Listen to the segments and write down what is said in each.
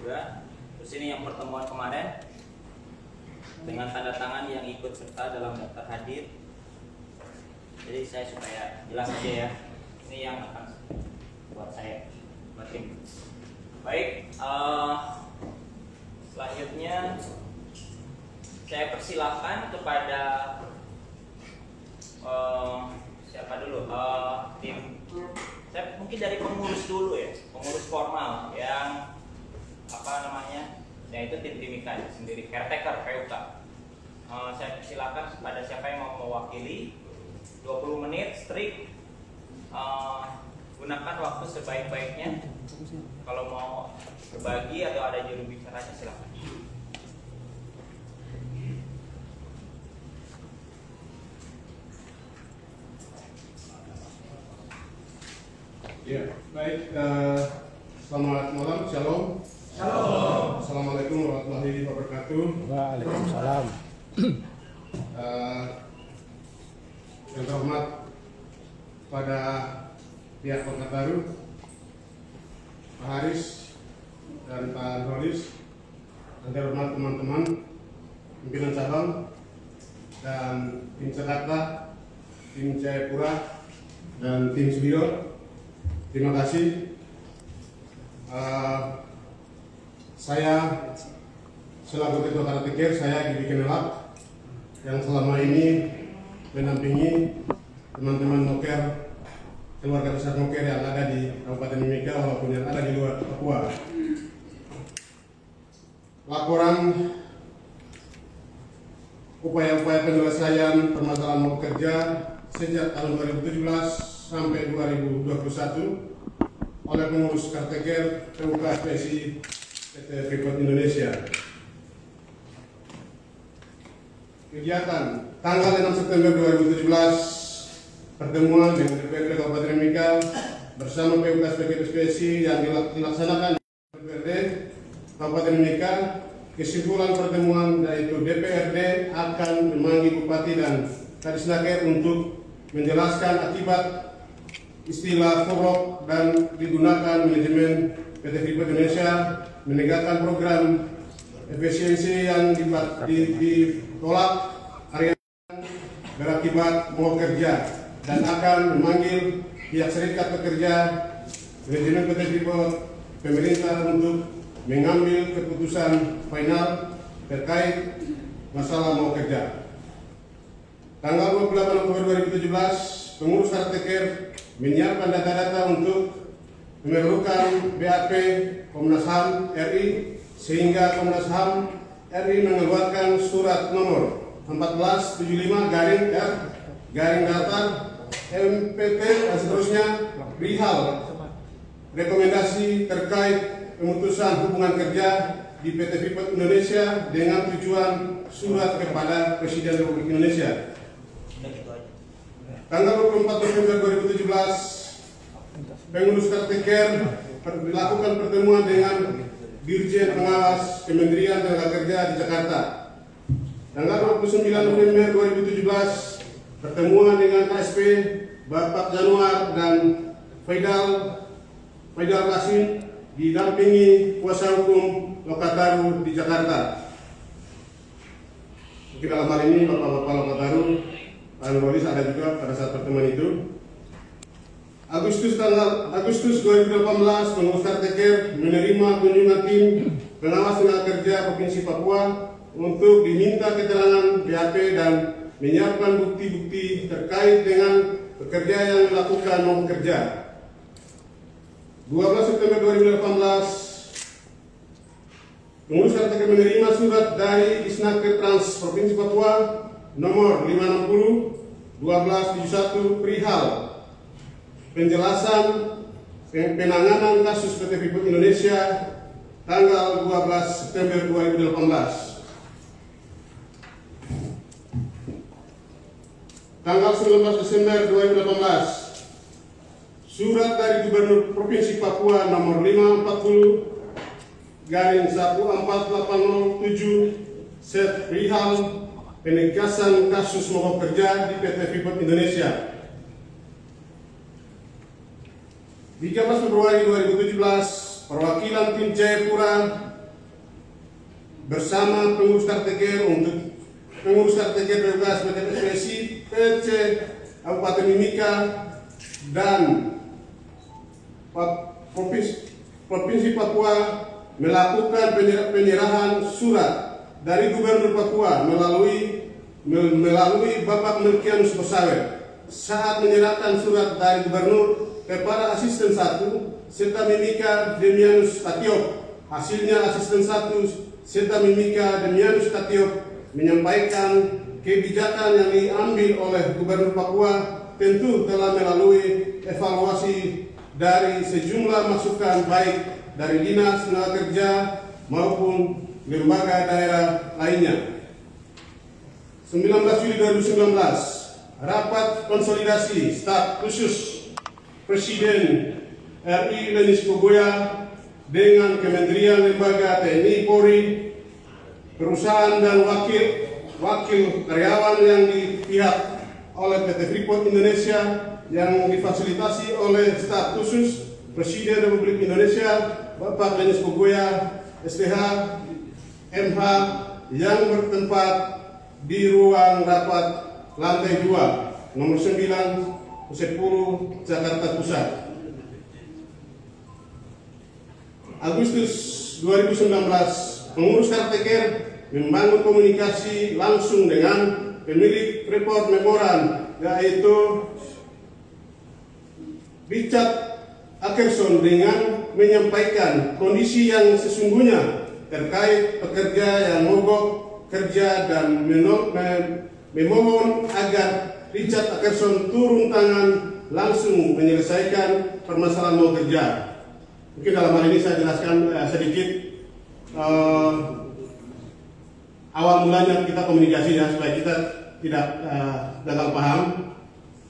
juga. Terus ini yang pertemuan kemarin dengan tanda tangan yang ikut serta dalam daftar hadir. Jadi saya supaya jelas aja ya, ini yang akan buat saya buat tim. Baik, selanjutnya saya persilahkan kepada siapa dulu, tim. Saya mungkin dari pengurus dulu ya, pengurus formal yang apa namanya, yaitu tim Timika sendiri, caretaker PUK. Saya persilakan kepada siapa yang mau mewakili. 20 menit strict, gunakan waktu sebaik-baiknya. Kalau mau berbagi atau ada juru bicaranya silakan. Ya, baik. Selamat malam, shalom. Shalom. Assalamualaikum warahmatullahi wabarakatuh. Waalaikumsalam. Yang terhormat pada pihak Kota Baru, Pak Haris dan Pak Rolis, yang terhormat teman-teman pimpinan cabang dan tim Jakarta, tim Jayapura, dan tim Sudio. Terima kasih. Saya selaku Ketua Caretaker, saya Gigi Kenelak, yang selama ini mendampingi teman-teman Moker, keluarga besar Moker yang ada di Kabupaten Mimika walaupun yang ada di luar Papua. Laporan upaya-upaya penyelesaian permasalahan mogok kerja sejak tahun 2017 sampai 2021 oleh pengurus Caretaker PUK SPSI PT Freeport Indonesia. Kegiatan tanggal 6 September 2017, pertemuan dengan DPRD Kabupaten Mimika bersama PUK SPSI yang dilaksanakan di DPRD Kabupaten Mimika. Kesimpulan pertemuan yaitu DPRD akan memanggil Bupati dan Kadisnaker untuk menjelaskan akibat istilah forok dan digunakan manajemen PT Freeport Indonesia menegakkan program efisiensi yang ditolak harian berakibat mogok kerja dan akan memanggil pihak serikat pekerja manajemen PT Freeport pemerintah untuk mengambil keputusan final terkait masalah mogok kerja. Tanggal 28 Oktober 2017, pengurus Caretaker menyiapkan data-data untuk memerlukan BAP Komnas HAM RI sehingga Komnas HAM RI mengeluarkan surat nomor 1475/R/Datar MPT dan seterusnya perihal rekomendasi terkait pemutusan hubungan kerja di PT Freeport Indonesia dengan tujuan surat kepada Presiden Republik Indonesia. Tanggal 24 November 2017, pengurus Caretaker melakukan pertemuan dengan Dirjen Pengawas Kementerian Tenaga Kerja di Jakarta. Tanggal 29 November 2017, pertemuan dengan KSP Bapak Januar dan Faidal Qasim didampingi kuasa hukum Lokataru di Jakarta. Mungkin dalam hal ini Bapak-Bapak Lokataru, Pak Rolis ada juga pada saat pertemuan itu. Agustus 2018, pengurus Caretaker menerima kunjungan tim pengawas tenaga kerja Provinsi Papua untuk diminta keterangan BAP dan menyiapkan bukti-bukti terkait dengan pekerja yang melakukan mogok kerja. 12 September 2018, pengurus Caretaker menerima surat dari Disnaker Trans Provinsi Papua nomor 560/1271 perihal penjelasan penanganan kasus PT Freeport Indonesia tanggal 12 September 2018. Tanggal 19 Desember 2018, surat dari Gubernur Provinsi Papua nomor 540/1487 set perihal penegasan kasus mogok kerja di PT Freeport Indonesia. 13 Februari 2017, perwakilan tim Jayapura bersama pengurus Karteker untuk pengurus Karteker PUKS PSSI PC Kabupaten Mimika dan Provinsi Papua melakukan penyerahan surat dari Gubernur Papua melalui Bapak Melkianus Bosawe saat menyerahkan surat dari Gubernur kepada Asisten 1 serta Mimika Demianus Katiop. Hasilnya Asisten 1 serta Mimika Demianus Katiop menyampaikan kebijakan yang diambil oleh Gubernur Papua tentu telah melalui evaluasi dari sejumlah masukan baik dari Dinas Tenaga Kerja maupun lembaga daerah lainnya. 19 Juli 2019, rapat konsolidasi staf khusus Presiden RI Lenis Kogoya dengan Kementerian Lembaga TNI Polri, perusahaan dan wakil karyawan yang dipihak oleh PT Freeport Indonesia yang difasilitasi oleh staf khusus Presiden Republik Indonesia Bapak Lenis Kogoya SPH MH yang bertempat di ruang rapat lantai 2 nomor 9 10 Jakarta Pusat. Agustus 2019, pengurus Karteker membangun komunikasi langsung dengan pemilik Freeport Memoran, yaitu Richard Ackerson, dengan menyampaikan kondisi yang sesungguhnya terkait pekerja yang mogok kerja dan memohon agar Richard Ackerson turun tangan langsung menyelesaikan permasalahan mogok kerja. Mungkin dalam hal ini saya jelaskan sedikit awal mulanya kita komunikasi ya, supaya kita tidak gagal paham,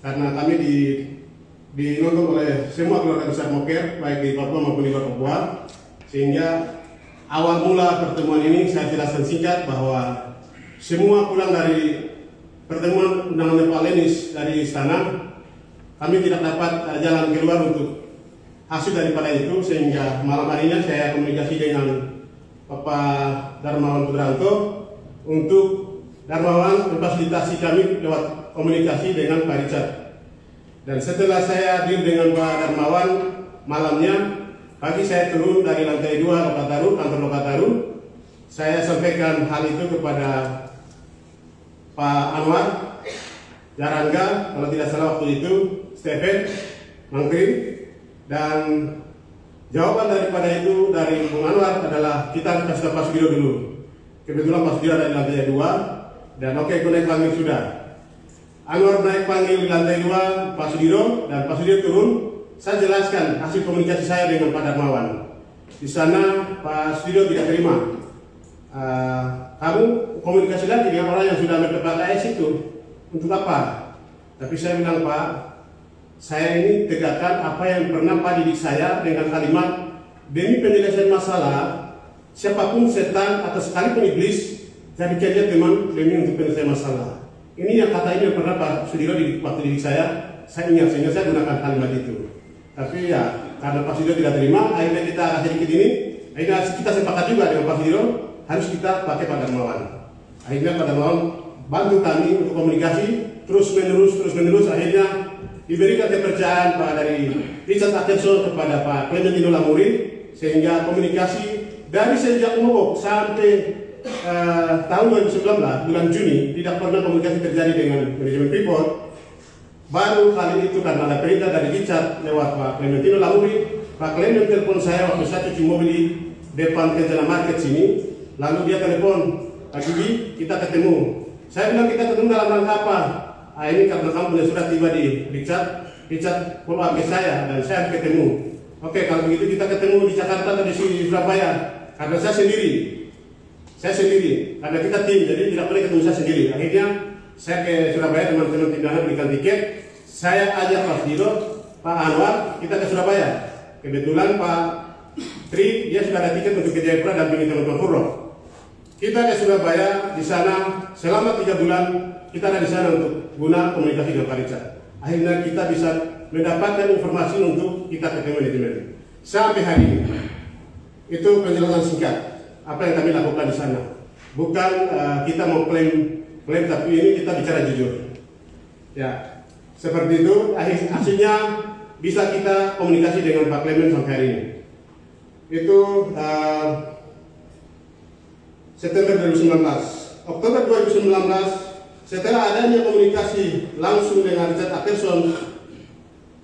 karena kami dinonton oleh semua keluarga besar Moker baik di Papua maupun di luar Papua, sehingga awal mula pertemuan ini saya jelaskan singkat bahwa semua pulang dari pertemuan undangan Pak Lenis dari istana, kami tidak dapat jalan keluar untuk hasil daripada itu, sehingga malam harinya saya komunikasi dengan Bapak Darmawan Putranto untuk Darmawan memfasilitasi kami lewat komunikasi dengan Pak Richard. Dan setelah saya deal dengan Pak Darmawan malamnya, pagi saya turun dari lantai 2 Lokataru, kantor Lokataru. Saya sampaikan hal itu kepada Pak Anwar Jarangga, kalau tidak salah waktu itu Stephen Mangkri, dan jawaban daripada itu dari Bung Anwar adalah kita kasih Pak Sudido dulu. Kebetulan Pak Sudido ada di lantai 2 dan oke, aku naik panggil sudah. Anwar naik panggil di lantai 2 Pak Sudido, dan Pak Sudido turun. Saya jelaskan hasil komunikasi saya dengan Pak Darmawan. Di sana Pak Sudido tidak terima. Kamu komunikasi lagi dengan orang yang sudah mendapat AS itu untuk apa? Tapi saya bilang, Pak, saya ini tegakkan apa yang pernah Pak didik saya dengan kalimat demi penyelesaian masalah, siapapun setan atau sekalipun iblis, jadikan dia teman demi untuk penyelesaian masalah. Ini yang kata ini yang pernah Pak Sudido di waktu didik saya ingat, sehingga saya gunakan kalimat itu. Tapi ya, karena Pak Sudido tidak terima, akhirnya kita sedikit ini, akhirnya kita sepakat juga dengan Pak Sudido, harus kita pakai Pak Darmawan. Akhirnya Pak Darmawan bantu kami untuk komunikasi, terus menerus, akhirnya diberikan kepercayaan Pak dari Richard Ackerson kepada Pak Clementino Lamuri, sehingga komunikasi dari sejak mogok sampai tahun 2019 bulan Juni tidak pernah komunikasi terjadi dengan manajemen Freeport. Baru kali itu karena ada perintah dari Richard lewat Pak Clementino Lamuri, Pak Clement telepon saya waktu saya cuci mobil di depan Kencana Market sini, lalu dia telepon, Pak Gigi, kita ketemu. Saya bilang kita ketemu dalam rangka apa? Ini karena kamu punya surat tiba di Richard follow up saya dan saya ketemu. Oke, kalau begitu kita ketemu di Jakarta atau di Surabaya, karena saya sendiri, karena kita tim, jadi tidak boleh ketemu saya sendiri. Akhirnya saya ke Surabaya, teman-teman timbangan berikan tiket, saya ajak Pak Sudido, Pak Anwar, kita ke Surabaya. Kebetulan Pak Tri, dia sudah ada tiket untuk ke Jayapura dan bikin teman-teman Furro. Kita ke Surabaya, di sana selama 3 bulan kita ada di sana untuk guna komunikasi dengan Pak Richard. Akhirnya kita bisa mendapatkan informasi untuk kita ketemu manajemen. Sampai hari ini, itu penjelasan singkat apa yang kami lakukan di sana. bukan kita mau klaim tapi ini kita bicara jujur. Ya, seperti itu. Hasilnya bisa kita komunikasi dengan Pak Clement sampai hari ini. Itu September 2019. Oktober 2019, setelah adanya komunikasi langsung dengan Richard Atterson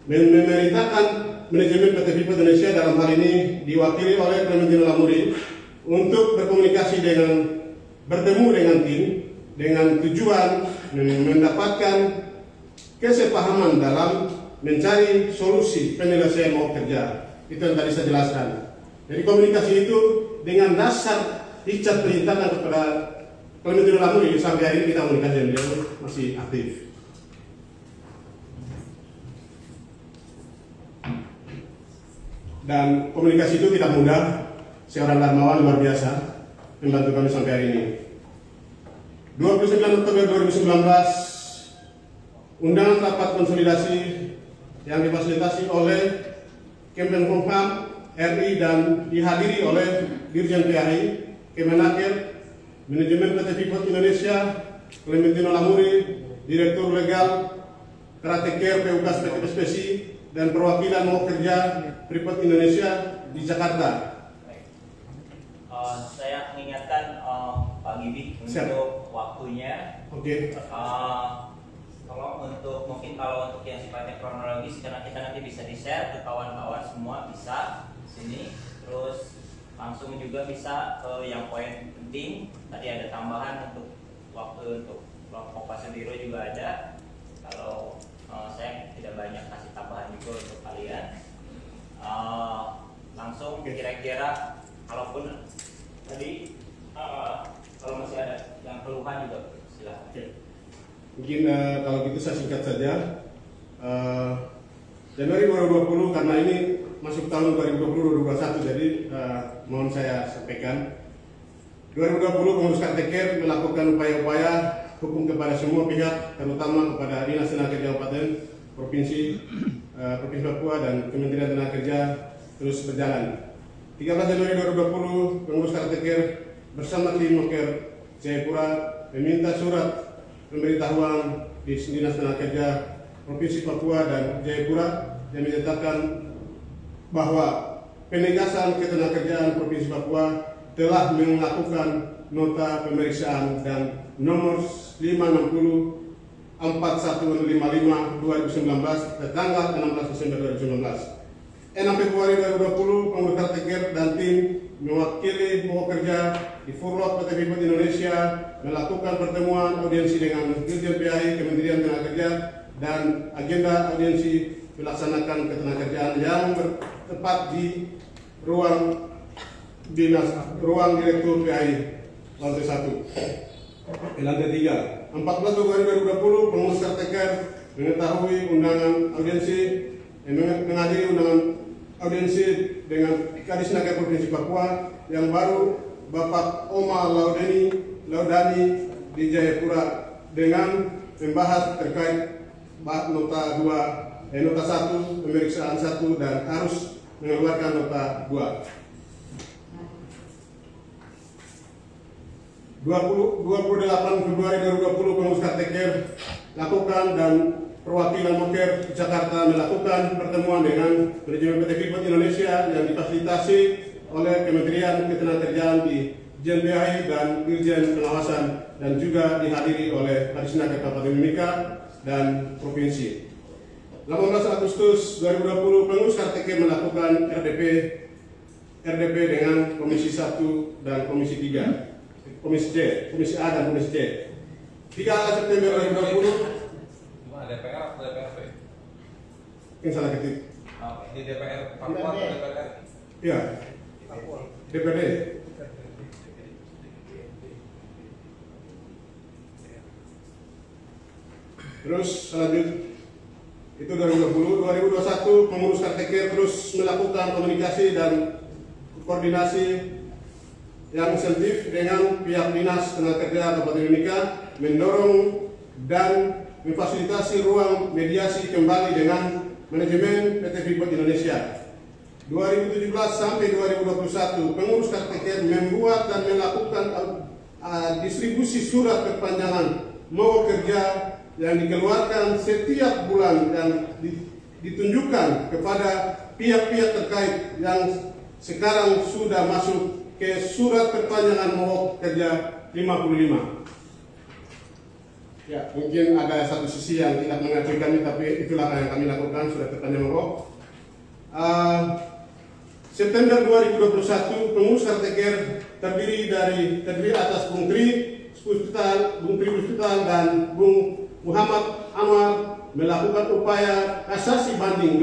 memerintahkan manajemen PT Freeport Indonesia, dalam hal ini diwakili oleh Clementino Lamuri, untuk bertemu dengan tim dengan tujuan mendapatkan kesepahaman dalam mencari solusi penyelesaian mogok kerja. Itu yang tadi saya jelaskan. Jadi komunikasi itu dengan dasar Richard perintahkan kepada Clementino Lamuri, sampai hari ini kita komunikasi dengan beliau masih aktif. Dan komunikasi itu tidak mudah. Seorang Darmawan luar biasa membantu kami sampai hari ini. 29 Oktober 2019, undangan rapat konsolidasi yang difasilitasi oleh Kemenkumham RI dan dihadiri oleh Dirjen PAI, Kemenaker, Manajemen PT Freeport Indonesia, Clementino Lamuri, Direktur Legal, Karateker PUK Spesi, dan perwakilan mogok kerja Freeport Indonesia di Jakarta. Saya mengingatkan Pak Gibi untuk waktunya. Oke. Kalau untuk yang sifatnya kronologis, karena kita nanti bisa di-share ke kawan-kawan semua, bisa sini. Terus langsung juga bisa yang poin penting. Tadi ada tambahan untuk waktu untuk kelompok fase biru juga ada. Kalau saya tidak banyak kasih tambahan juga untuk kalian. Langsung kira-kira kalaupun tadi kalau masih ada yang keluhan juga silakan. Oke. Mungkin kalau gitu saya singkat saja. Januari 2020, karena ini masuk tahun 2020-2021, jadi mohon saya sampaikan. 2020 pengurus Karateker melakukan upaya-upaya hukum kepada semua pihak, terutama kepada Dinas Tenaga Kerja Kabupaten, Provinsi Papua dan Kementerian Tenaga Kerja terus berjalan. 13 Januari 2020, pengurus Karateker bersama tim Moker Jayapura meminta surat pemberitahuan di Dinas Tenaga Kerja Provinsi Papua dan Jayapura yang menyatakan bahwa penegasan ketenagakerjaan Provinsi Papua telah melakukan nota pemeriksaan dan nomor 560 4155 2019 tanggal 16 Desember 2019. 6 Februari 2020, pengurus Karateker dan tim mewakili mogok kerja di Furlot PT Freeport Indonesia melakukan pertemuan audiensi dengan Dirjen PAI Kementerian Tenaga Kerja, dan agenda audiensi melaksanakan ketenagakerjaan yang bertempat di ruang Direktur PAI lantai 1 di lantai 3. 14 Februari 2020, pengurus Karateker mengetahui undangan audiensi menghadiri undangan audiensi dengan Kadis Naker Provinsi Papua yang baru, Bapak Oma Laudani di Jayapura, dengan membahas terkait nota 1 pemeriksaan 1 dan harus mengeluarkan nota 2. 28 Februari 2020, pengurus Karateker lakukan dan perwakilan Moker Jakarta melakukan pertemuan dengan manajemen PT Freeport Indonesia yang difasilitasi oleh Kementerian Ketenagakerjaan di Dirjen PAI dan Dirjen Pengawasan, dan juga dihadiri oleh Kadis Naker Kabupaten Mimika dan Provinsi. 18 Agustus 2020, pengurus Karateker melakukan RDP dengan Komisi 1 dan Komisi 3, Komisi A dan Komisi C. 3 September 2020, DPR atau DPRP? yang salah ketik. Di DPR Papua atau DPR? Iya, DPRD. Terus selanjutnya itu 2020, 2021 pengurus Karateker terus melakukan komunikasi dan koordinasi yang intensif dengan pihak Dinas Tenaga Kerja Kabupaten Mimika, mendorong dan memfasilitasi ruang mediasi kembali dengan manajemen PT Freeport Indonesia. 2017 sampai 2021, pengurus Karateker membuat dan melakukan distribusi surat perpanjangan mogok kerja yang dikeluarkan setiap bulan yang ditunjukkan kepada pihak-pihak terkait yang sekarang sudah masuk ke surat perpanjangan mogok kerja 55. Ya, mungkin ada satu sisi yang tidak mengakui kami, tapi itulah yang kami lakukan, surat perpanjangan mogok. September 2021, pengurus Karteker terdiri atas Bung Tri Puspital dan Bung Muhammad Anwar melakukan upaya kasasi banding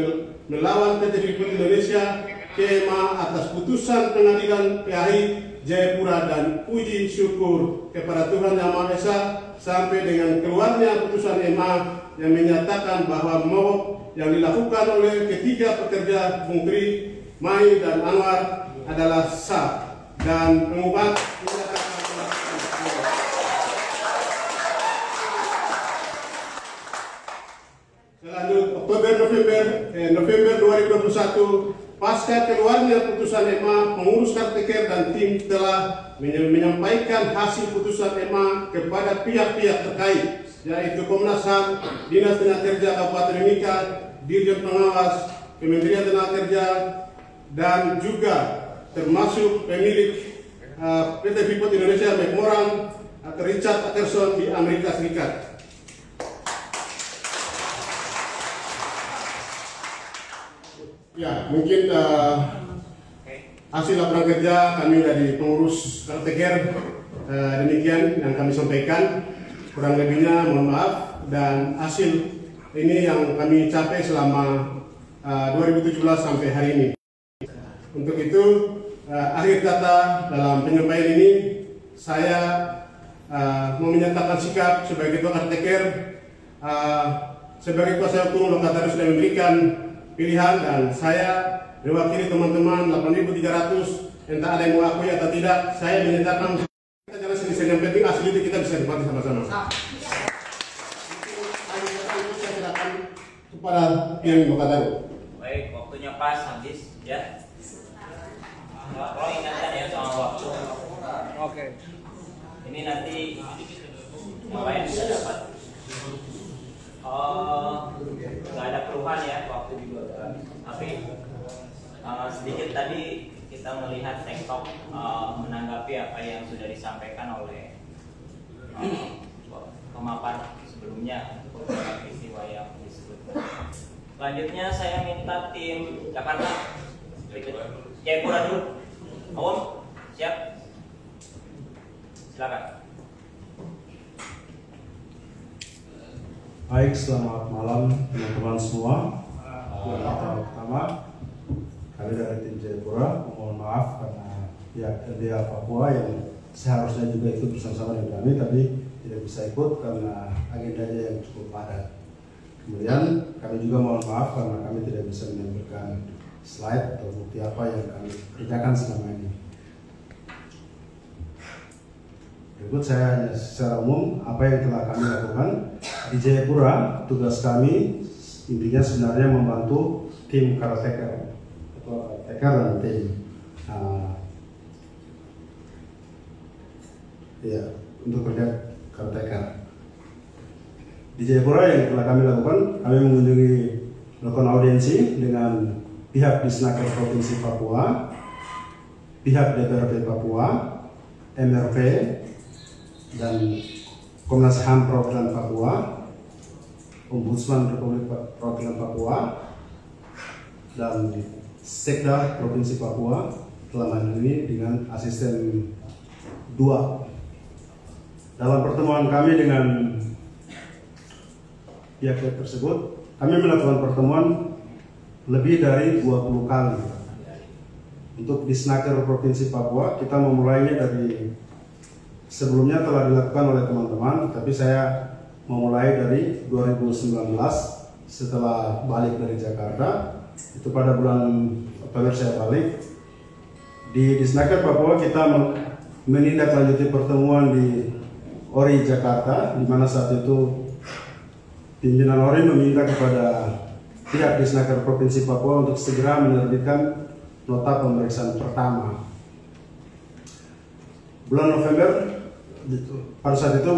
melawan PT Freeport Indonesia KMA atas putusan pengadilan PAI Jayapura dan puji syukur kepada Tuhan Yang Maha Esa sampai dengan keluarnya putusan MA yang menyatakan bahwa mogok yang dilakukan oleh ketiga pekerja Bung Tri, Mai dan Anwar adalah sah dan pengubah November 2021, pasca keluarnya putusan MA, pengurus Karteker dan tim telah menyampaikan hasil putusan MA kepada pihak-pihak terkait, yaitu Komnas HAM, Dinas Tenaga Kerja Kabupaten Mimika, Dirjen Pengawas, Kementerian Tenaga Kerja, dan juga termasuk pemilik PT Freeport Indonesia McMoran atau Richard Patterson di Amerika Serikat. Ya, mungkin hasil laporan kerja kami dari pengurus Karteker demikian yang kami sampaikan. Kurang lebihnya mohon maaf, dan hasil ini yang kami capai selama 2017 sampai hari ini. Untuk itu, akhir kata dalam penyampaian ini saya mau menyatakan sikap sebagai ketua Karteker, sebagai kuasa hukum Lokataru sudah memberikan pilihan, dan saya mewakili teman-teman 8.300, entah ada yang mengakui atau tidak, saya menyatakan kita jangan sendiri, yang penting asli itu kita bisa nikmati sama-sama. Saya silakan kepada yang Lokataru. Baik, waktunya pas habis ya. Kalau ingatkan ya soal waktu. Oke. Ini nanti yang lain bisa dapat. Nggak ada keluhan ya, waktu juga habis. Tapi sedikit tadi kita melihat TikTok menanggapi apa yang sudah disampaikan oleh pemaparan sebelumnya untuk beberapa peristiwa yang disebutkan. Selanjutnya saya minta tim Jakarta Jayapura dulu. Awam, siap? Silakan. Baik, selamat malam teman-teman semua. Yang pertama, kami dari tim Jayapura mohon maaf karena pihak LDA Papua yang seharusnya juga ikut bersama-sama dengan kami, tapi tidak bisa ikut karena agendanya yang cukup padat. Kemudian kami juga mohon maaf karena kami tidak bisa menampilkan slide atau bukti apa yang kami kerjakan selama ini. Berikut saya hanya secara umum apa yang telah kami lakukan di Jayapura. Tugas kami intinya sebenarnya membantu tim Karteker atau Karteker dan tim untuk kerja Karteker. Di Jayapura yang telah kami lakukan, kami mengunjungi melakukan audiensi dengan pihak Disnaker Provinsi Papua, pihak DPRP Papua, MRP, dan Komnas HAM Perwakilan Papua, Ombudsman Republik Perwakilan Papua, dan Sekda Provinsi Papua dalam hal ini dengan asisten 2. Dalam pertemuan kami dengan pihak tersebut, kami melakukan pertemuan lebih dari 20 kali. Untuk Disnaker Provinsi Papua, kita memulainya dari sebelumnya telah dilakukan oleh teman-teman, tapi saya memulai dari 2019 setelah balik dari Jakarta. Itu pada bulan Oktober saya balik. Di Disnaker Papua kita menindaklanjuti pertemuan di ORI Jakarta, di mana saat itu pimpinan ORI meminta kepada pihak Disnaker Provinsi Papua untuk segera menerbitkan nota pemeriksaan pertama. Bulan November pada saat itu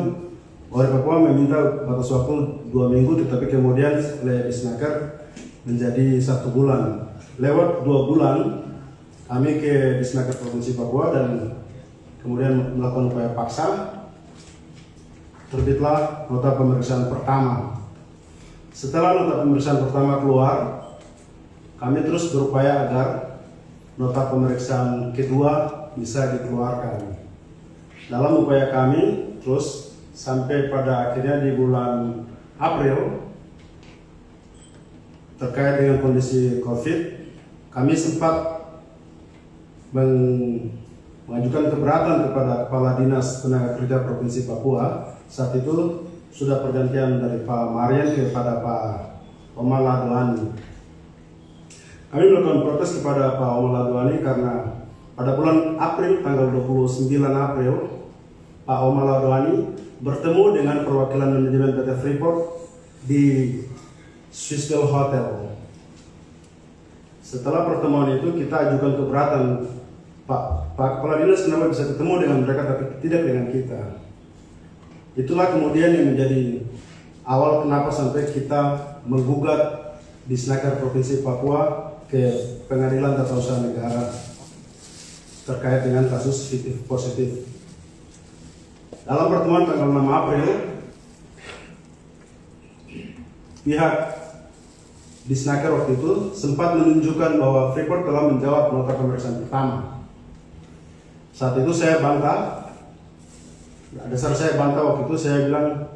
Polri Papua meminta batas waktu 2 minggu, tetapi kemudian oleh Disnaker menjadi 1 bulan. Lewat 2 bulan kami ke Disnaker Provinsi Papua dan kemudian melakukan upaya paksa. Terbitlah nota pemeriksaan pertama. Setelah nota pemeriksaan pertama keluar, kami terus berupaya agar nota pemeriksaan kedua bisa dikeluarkan. Dalam upaya kami terus sampai pada akhirnya di bulan April, terkait dengan kondisi COVID, kami sempat mengajukan keberatan kepada Kepala Dinas Tenaga Kerja Provinsi Papua. Saat itu sudah pergantian dari Pak Marian kepada Pak Omar Ladwani. Kami melakukan protes kepada Pak Omar Ladwani karena pada bulan April, tanggal 29 April, Pak Omar Ladwani bertemu dengan perwakilan manajemen PT Freeport di Swissville Hotel. Setelah pertemuan itu kita ajukan keberatan, Pak Kepala Dinas kenapa bisa ketemu dengan mereka tapi tidak dengan kita. Itulah kemudian yang menjadi awal kenapa sampai kita menggugat Disnaker Provinsi Papua ke Pengadilan Tata Usaha Negara terkait dengan kasus fiktif positif. Dalam pertemuan tanggal 6 April, pihak Disnaker waktu itu sempat menunjukkan bahwa Freeport telah menjawab nota pemeriksaan pertama. Saat itu saya bantah, dasar saya bantah waktu itu, saya bilang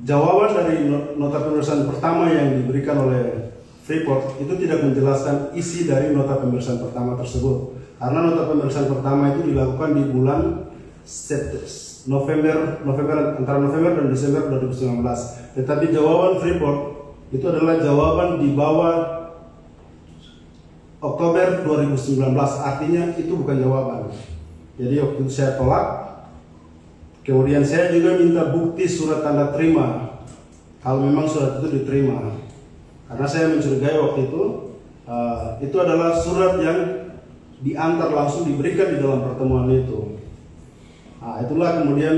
jawaban dari nota pemeriksaan pertama yang diberikan oleh Freeport itu tidak menjelaskan isi dari nota pemeriksaan pertama tersebut. Karena nota pemeriksaan pertama itu dilakukan di bulan antara November dan Desember 2019. Tetapi jawaban Freeport itu adalah jawaban di bawah Oktober 2019, artinya itu bukan jawaban. Jadi waktu itu saya tolak. Kemudian saya juga minta bukti surat tanda terima kalau memang surat itu diterima. Karena saya mencurigai waktu itu adalah surat yang diantar langsung diberikan di dalam pertemuan itu. Nah, itulah kemudian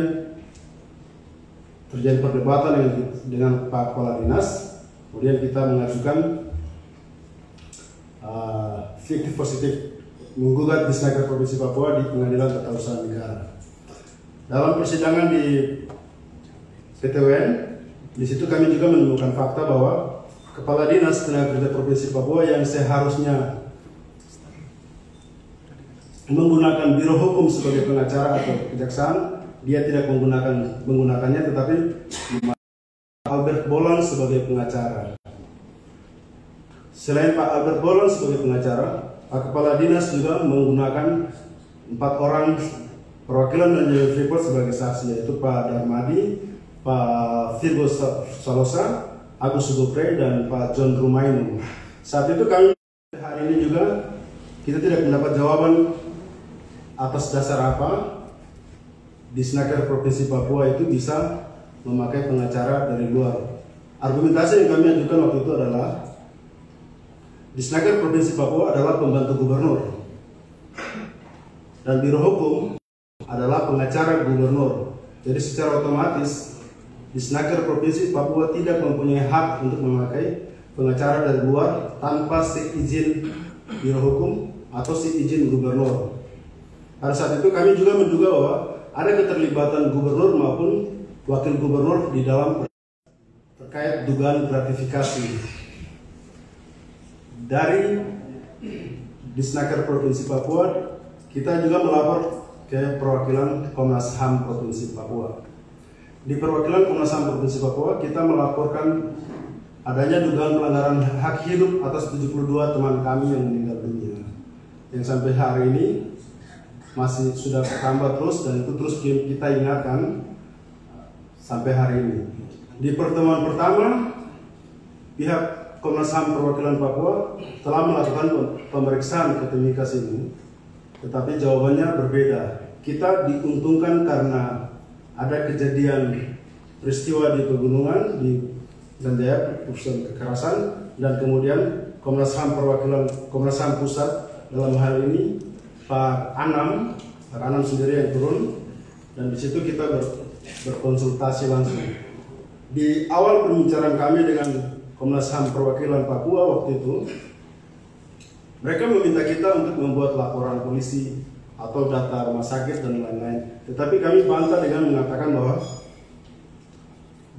terjadi perdebatan dengan Pak Kepala Dinas. Kemudian kita mengajukan fiktif positif menggugat Disnaker Provinsi Papua di Pengadilan Tata Usaha Negara. Dalam persidangan di PTWN, di situ kami juga menemukan fakta bahwa Kepala Dinas Tenaga Kerja Provinsi Papua yang seharusnya menggunakan biro hukum sebagai pengacara atau kejaksaan, dia tidak menggunakannya, tetapi Albert Bolan sebagai pengacara. Selain Pak Albert Bolan sebagai pengacara, Pak Kepala Dinas juga menggunakan 4 orang perwakilan manajemen Freeport sebagai saksi, yaitu Pak Darmadi, Pak Virgo Salosa, Agus Sugopre, dan Pak John Rumainu. Saat itu kami hari ini juga kita tidak mendapat jawaban atas dasar apa Disnaker Provinsi Papua itu bisa memakai pengacara dari luar. Argumentasi yang kami ajukan waktu itu adalah Disnaker Provinsi Papua adalah pembantu gubernur dan biro hukum adalah pengacara gubernur. Jadi secara otomatis Disnaker Provinsi Papua tidak mempunyai hak untuk memakai pengacara dari luar tanpa seizin biro hukum atau seizin gubernur. Pada saat itu kami juga menduga bahwa ada keterlibatan gubernur maupun wakil gubernur di dalam terkait dugaan gratifikasi. Dari Disnaker Provinsi Papua, kita juga melapor ke perwakilan Komnas HAM Provinsi Papua. Di perwakilan Komnas HAM Provinsi Papua, kita melaporkan adanya dugaan pelanggaran hak hidup atas 72 teman kami yang meninggal dunia, yang sampai hari ini masih sudah bertambah terus, dan itu terus kita ingatkan sampai hari ini. Di pertemuan pertama, pihak Komnas HAM perwakilan Papua telah melakukan pemeriksaan ke Timikas ini, tetapi jawabannya berbeda. Kita diuntungkan karena ada kejadian peristiwa di pegunungan di Ganjaya, urusan kekerasan, dan kemudian Komnas HAM perwakilan Komnas HAM pusat dalam hal ini Pak Anam sendiri yang turun dan di situ kita berkonsultasi langsung. Di awal pembicaraan kami dengan Komnas HAM Perwakilan Papua waktu itu, mereka meminta kita untuk membuat laporan polisi atau data rumah sakit dan lain-lain. Tetapi kami bantah dengan mengatakan bahwa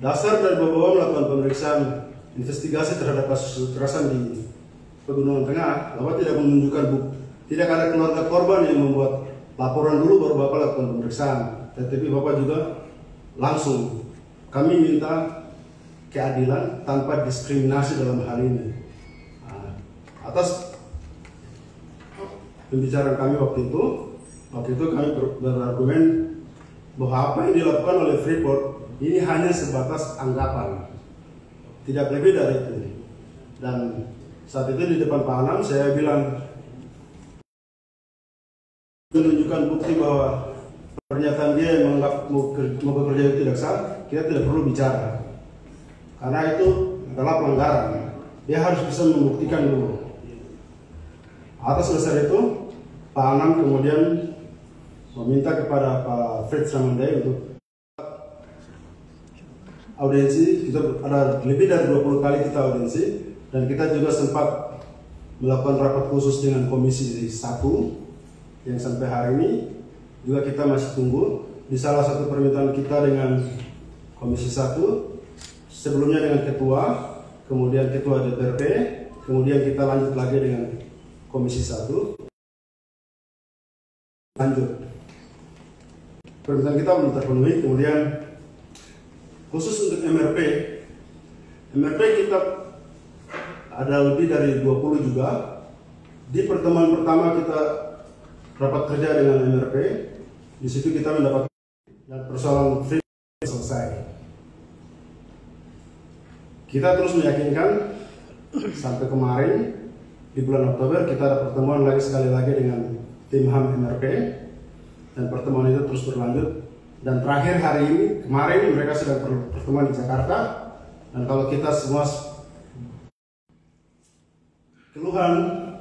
dasar dari bahwa melakukan pemeriksaan investigasi terhadap kasus kekerasan di Pegunungan Tengah, Bapak tidak menunjukkan bukti. Tidak ada keluarga korban yang membuat laporan dulu baru Bapak lakukan pemeriksaan. Tetapi Bapak juga langsung, kami minta keadilan tanpa diskriminasi dalam hal ini. Atas pembicaraan kami waktu itu kami berargumen bahwa apa yang dilakukan oleh Freeport ini hanya sebatas anggapan, tidak lebih dari itu. Dan saat itu di depan Pak Anam saya bilang, menunjukkan bukti bahwa pernyataan dia yang menganggap mau bekerja itu tidak sah, kita tidak perlu bicara, karena itu adalah pelanggaran. Dia harus bisa membuktikan dulu. Atas dasar itu, Pak Anam kemudian meminta kepada Pak Fritz Ramandai untuk audiensi. Kita ada lebih dari 20 kali kita audiensi, dan kita juga sempat melakukan rapat khusus dengan Komisi 1 yang sampai hari ini juga kita masih tunggu. Di salah satu permintaan kita dengan Komisi 1, sebelumnya dengan Ketua, kemudian Ketua DPRP, kemudian kita lanjut lagi dengan Komisi 1. Lanjut. Permintaan kita belum terpenuhi. Kemudian khusus untuk MRP kita ada lebih dari 20 juga. Di pertemuan pertama kita rapat kerja dengan MRP. Di situ kita mendapat dan persoalan free selesai. Kita terus meyakinkan sampai kemarin di bulan Oktober kita ada pertemuan lagi sekali lagi dengan tim HAM MRP, dan pertemuan itu terus berlanjut. Dan terakhir hari ini, kemarin mereka sedang pertemuan di Jakarta. Dan kalau kita semua keluhan,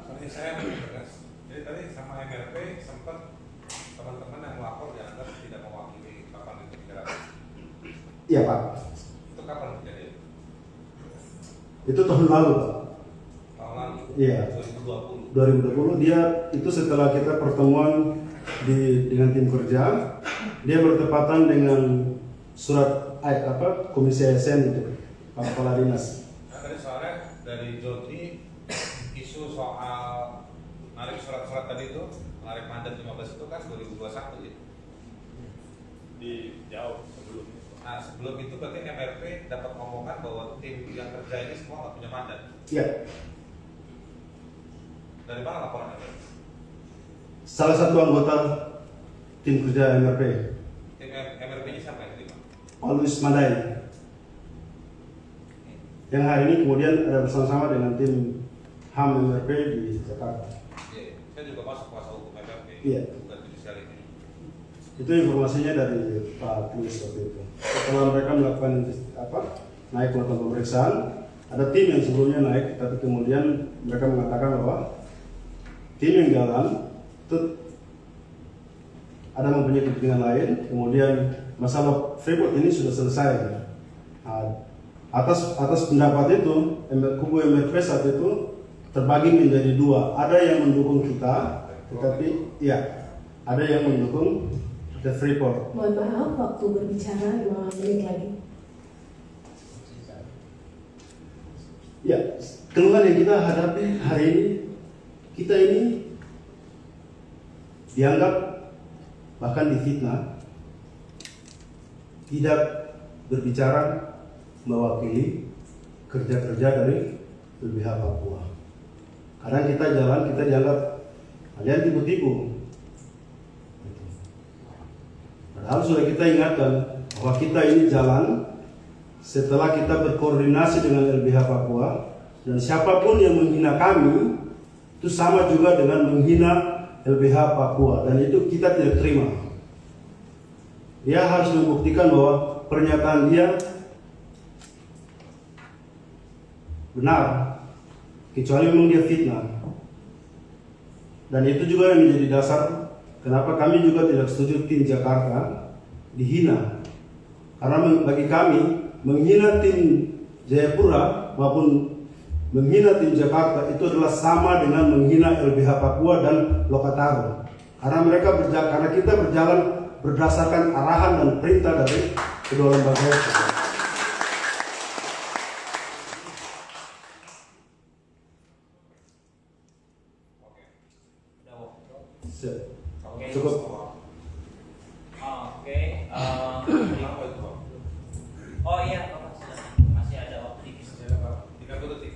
Tadi saya tegas. Jadi tadi sama MRP sempat teman-teman yang melapor dianggap tidak mewakili kapan itu dikira. iya Pak, Itu kapan kejadian? itu tahun lalu Pak. Tahun lalu. Iya. 2020 dia itu setelah kita pertemuan dengan tim kerja, dia bertepatan dengan surat Komisi ASN itu Pak Kepala Dinas. Nah, tadi soalnya dari Jody isu soal narik surat-surat tadi itu, narik mandat 15 itu kan 2021 ya. Di jauh sebelumnya. Nah sebelum itu berarti MRP dapat ngomongan bahwa tim yang kerja ini semua nggak punya mandat. Iya. Dari mana laporan MRP? Salah satu anggota tim kerja MRP, Tim MRP-nya siapa yang terima? Paulus Madai, yang hari ini kemudian ada bersama-sama dengan tim HAM MRP di Jakarta. Iya, saya juga masuk kuasa hukum MRP. Iya. Bukan judicial ini. Itu informasinya dari Pak Tulis waktu itu. Setelah mereka melakukan naik melakukan pemeriksaan, ada tim yang sebelumnya naik, tapi kemudian mereka mengatakan bahwa tim yang jalan itu ada mempunyai kepentingan lain. Kemudian masalah Freeport ini sudah selesai. Nah, atas pendapat itu, kubu MRP saat itu terbagi menjadi dua. Ada yang mendukung kita, tetapi ya ada yang mendukung The Freeport. Mohon maaf, waktu berbicara 5 menit lagi. Ya, keluhan yang kita hadapi hari ini, kita ini dianggap bahkan difitnah, tidak berbicara mewakili kerja-kerja dari LBH Papua. Kadang kita jalan, kita dianggap kalian tipu-tipu. Padahal sudah kita ingatkan bahwa kita ini jalan setelah kita berkoordinasi dengan LBH Papua, dan siapapun yang menghina kami itu sama juga dengan menghina LBH Papua, dan itu kita tidak terima. Dia harus membuktikan bahwa pernyataan dia benar, kecuali memang dia fitnah. Dan itu juga yang menjadi dasar kenapa kami juga tidak setuju tim Jakarta dihina. Karena bagi kami menghina tim Jayapura maupun menghina tim Jakarta itu adalah sama dengan menghina LBH Papua dan Lokataru. Karena kita berjalan berdasarkan arahan dan perintah dari kedua lembaga itu. Cukup. Oke. Oh iya, masih ada waktu dikit. 30 detik.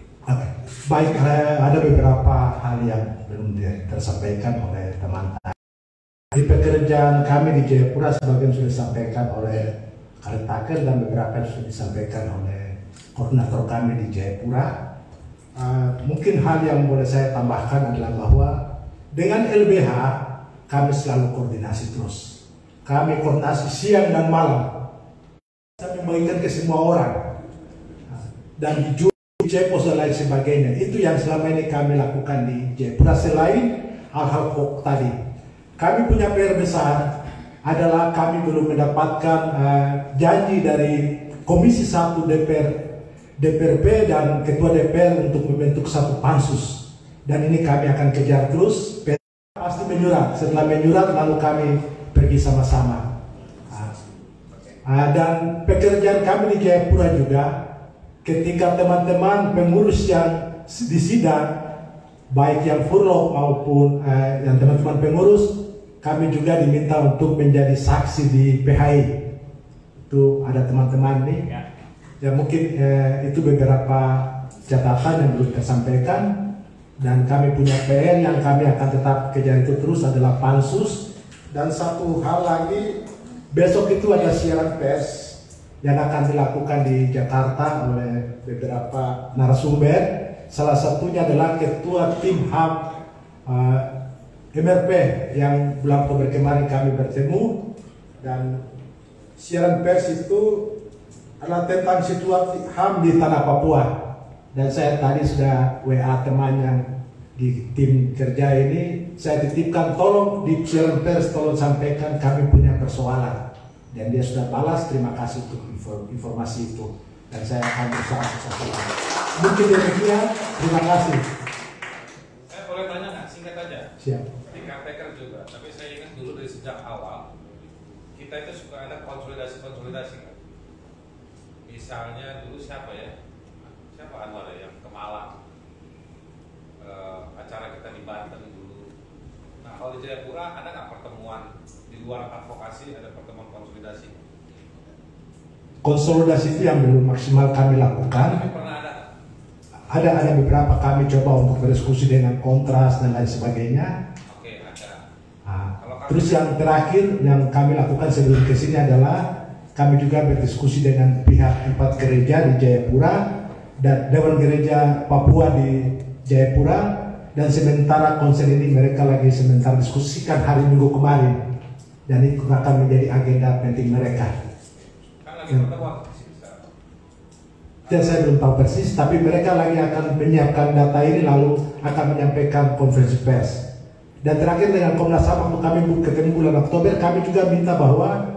Baik, ada beberapa hal yang belum tersampaikan oleh teman-teman. Di pekerjaan kami di Jayapura sebagian sudah disampaikan oleh Karetaker dan beberapa sudah disampaikan oleh koordinator kami di Jayapura. Mungkin hal yang boleh saya tambahkan adalah bahwa dengan LBH kami selalu koordinasi terus. Kami koordinasi siang dan malam. Kami mengingat ke semua orang. Dan di Cepos dan lain sebagainya. Itu yang selama ini kami lakukan di Jayapura. Selain hal-hal pokok tadi, kami punya PR besar adalah kami belum mendapatkan janji dari Komisi 1 DPRP dan Ketua DPR untuk membentuk satu pansus. Dan ini kami akan kejar terus. Pasti menyurat. Setelah menyurat lalu kami pergi sama-sama. Dan pekerjaan kami di Jayapura juga, ketika teman-teman pengurus yang di sidang, baik yang furlough maupun yang teman-teman pengurus, kami juga diminta untuk menjadi saksi di PHI. Itu ada teman-teman nih. Ya mungkin itu beberapa catatan yang belum tersampaikan. Dan kami punya PR yang kami akan tetap kejar itu terus adalah pansus. Dan satu hal lagi, besok itu ada siaran pers yang akan dilakukan di Jakarta oleh beberapa narasumber. Salah satunya adalah Ketua Tim HAM MRP yang bulan Oktober kemarin kami bertemu. Dan siaran pers itu adalah tentang situasi HAM di tanah Papua. Dan saya tadi sudah WA teman yang di tim kerja ini, saya titipkan tolong di siaran pers tolong sampaikan kami punya persoalan. Dan dia sudah balas, terima kasih untuk informasi itu. Dan saya akan berusaha sesuatu. Mungkin demikian, terima kasih. Saya boleh tanya nggak? Singkat aja. Siap. Di Caretaker juga, tapi saya ingat dulu dari sejak awal kita itu suka ada konsolidasi kan. Misalnya dulu siapa ya? Siapa Anwar ya yang ke Malang? Acara kita di Banten dulu. Nah kalau di Jayapura ada nggak pertemuan di luar advokasi, ada pertemuan konsolidasi? Konsolidasi itu yang belum maksimal kami lakukan. Tapi pernah ada? Ada beberapa kami coba untuk berdiskusi dengan Kontras dan lain sebagainya. Oke, ada. Terus yang terakhir yang kami lakukan sebelum kesini adalah kami juga berdiskusi dengan pihak 4 gereja di Jayapura dan Dewan Gereja Papua di Jayapura. Dan sementara konser ini mereka lagi sementara diskusikan hari Minggu kemarin. Dan itu akan menjadi agenda penting mereka. Kan lagi pertemuan. Dan saya belum tahu persis, tapi mereka lagi akan menyiapkan data ini lalu akan menyampaikan konferensi pers. Dan terakhir dengan Komnas HAM waktu kami ketemu bulan Oktober, kami juga minta bahwa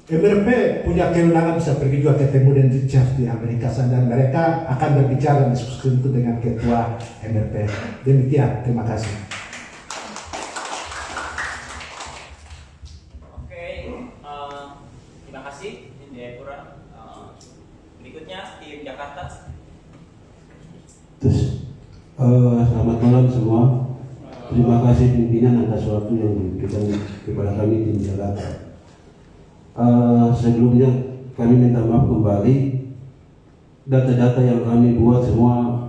MRP punya kewenangan bisa pergi juga ketemu dengan Richard di Amerika dan mereka akan berbicara dan diskusi itu dengan Ketua MRP. Demikian, terima kasih. Oke, terima kasih tim Jayapura. Berikutnya tim Jakarta. Selamat malam semua. Terima kasih pimpinan atas waktu yang diberikan kepada kami tim Jakarta. Sebelumnya kami minta maaf kembali. Data-data yang kami buat semua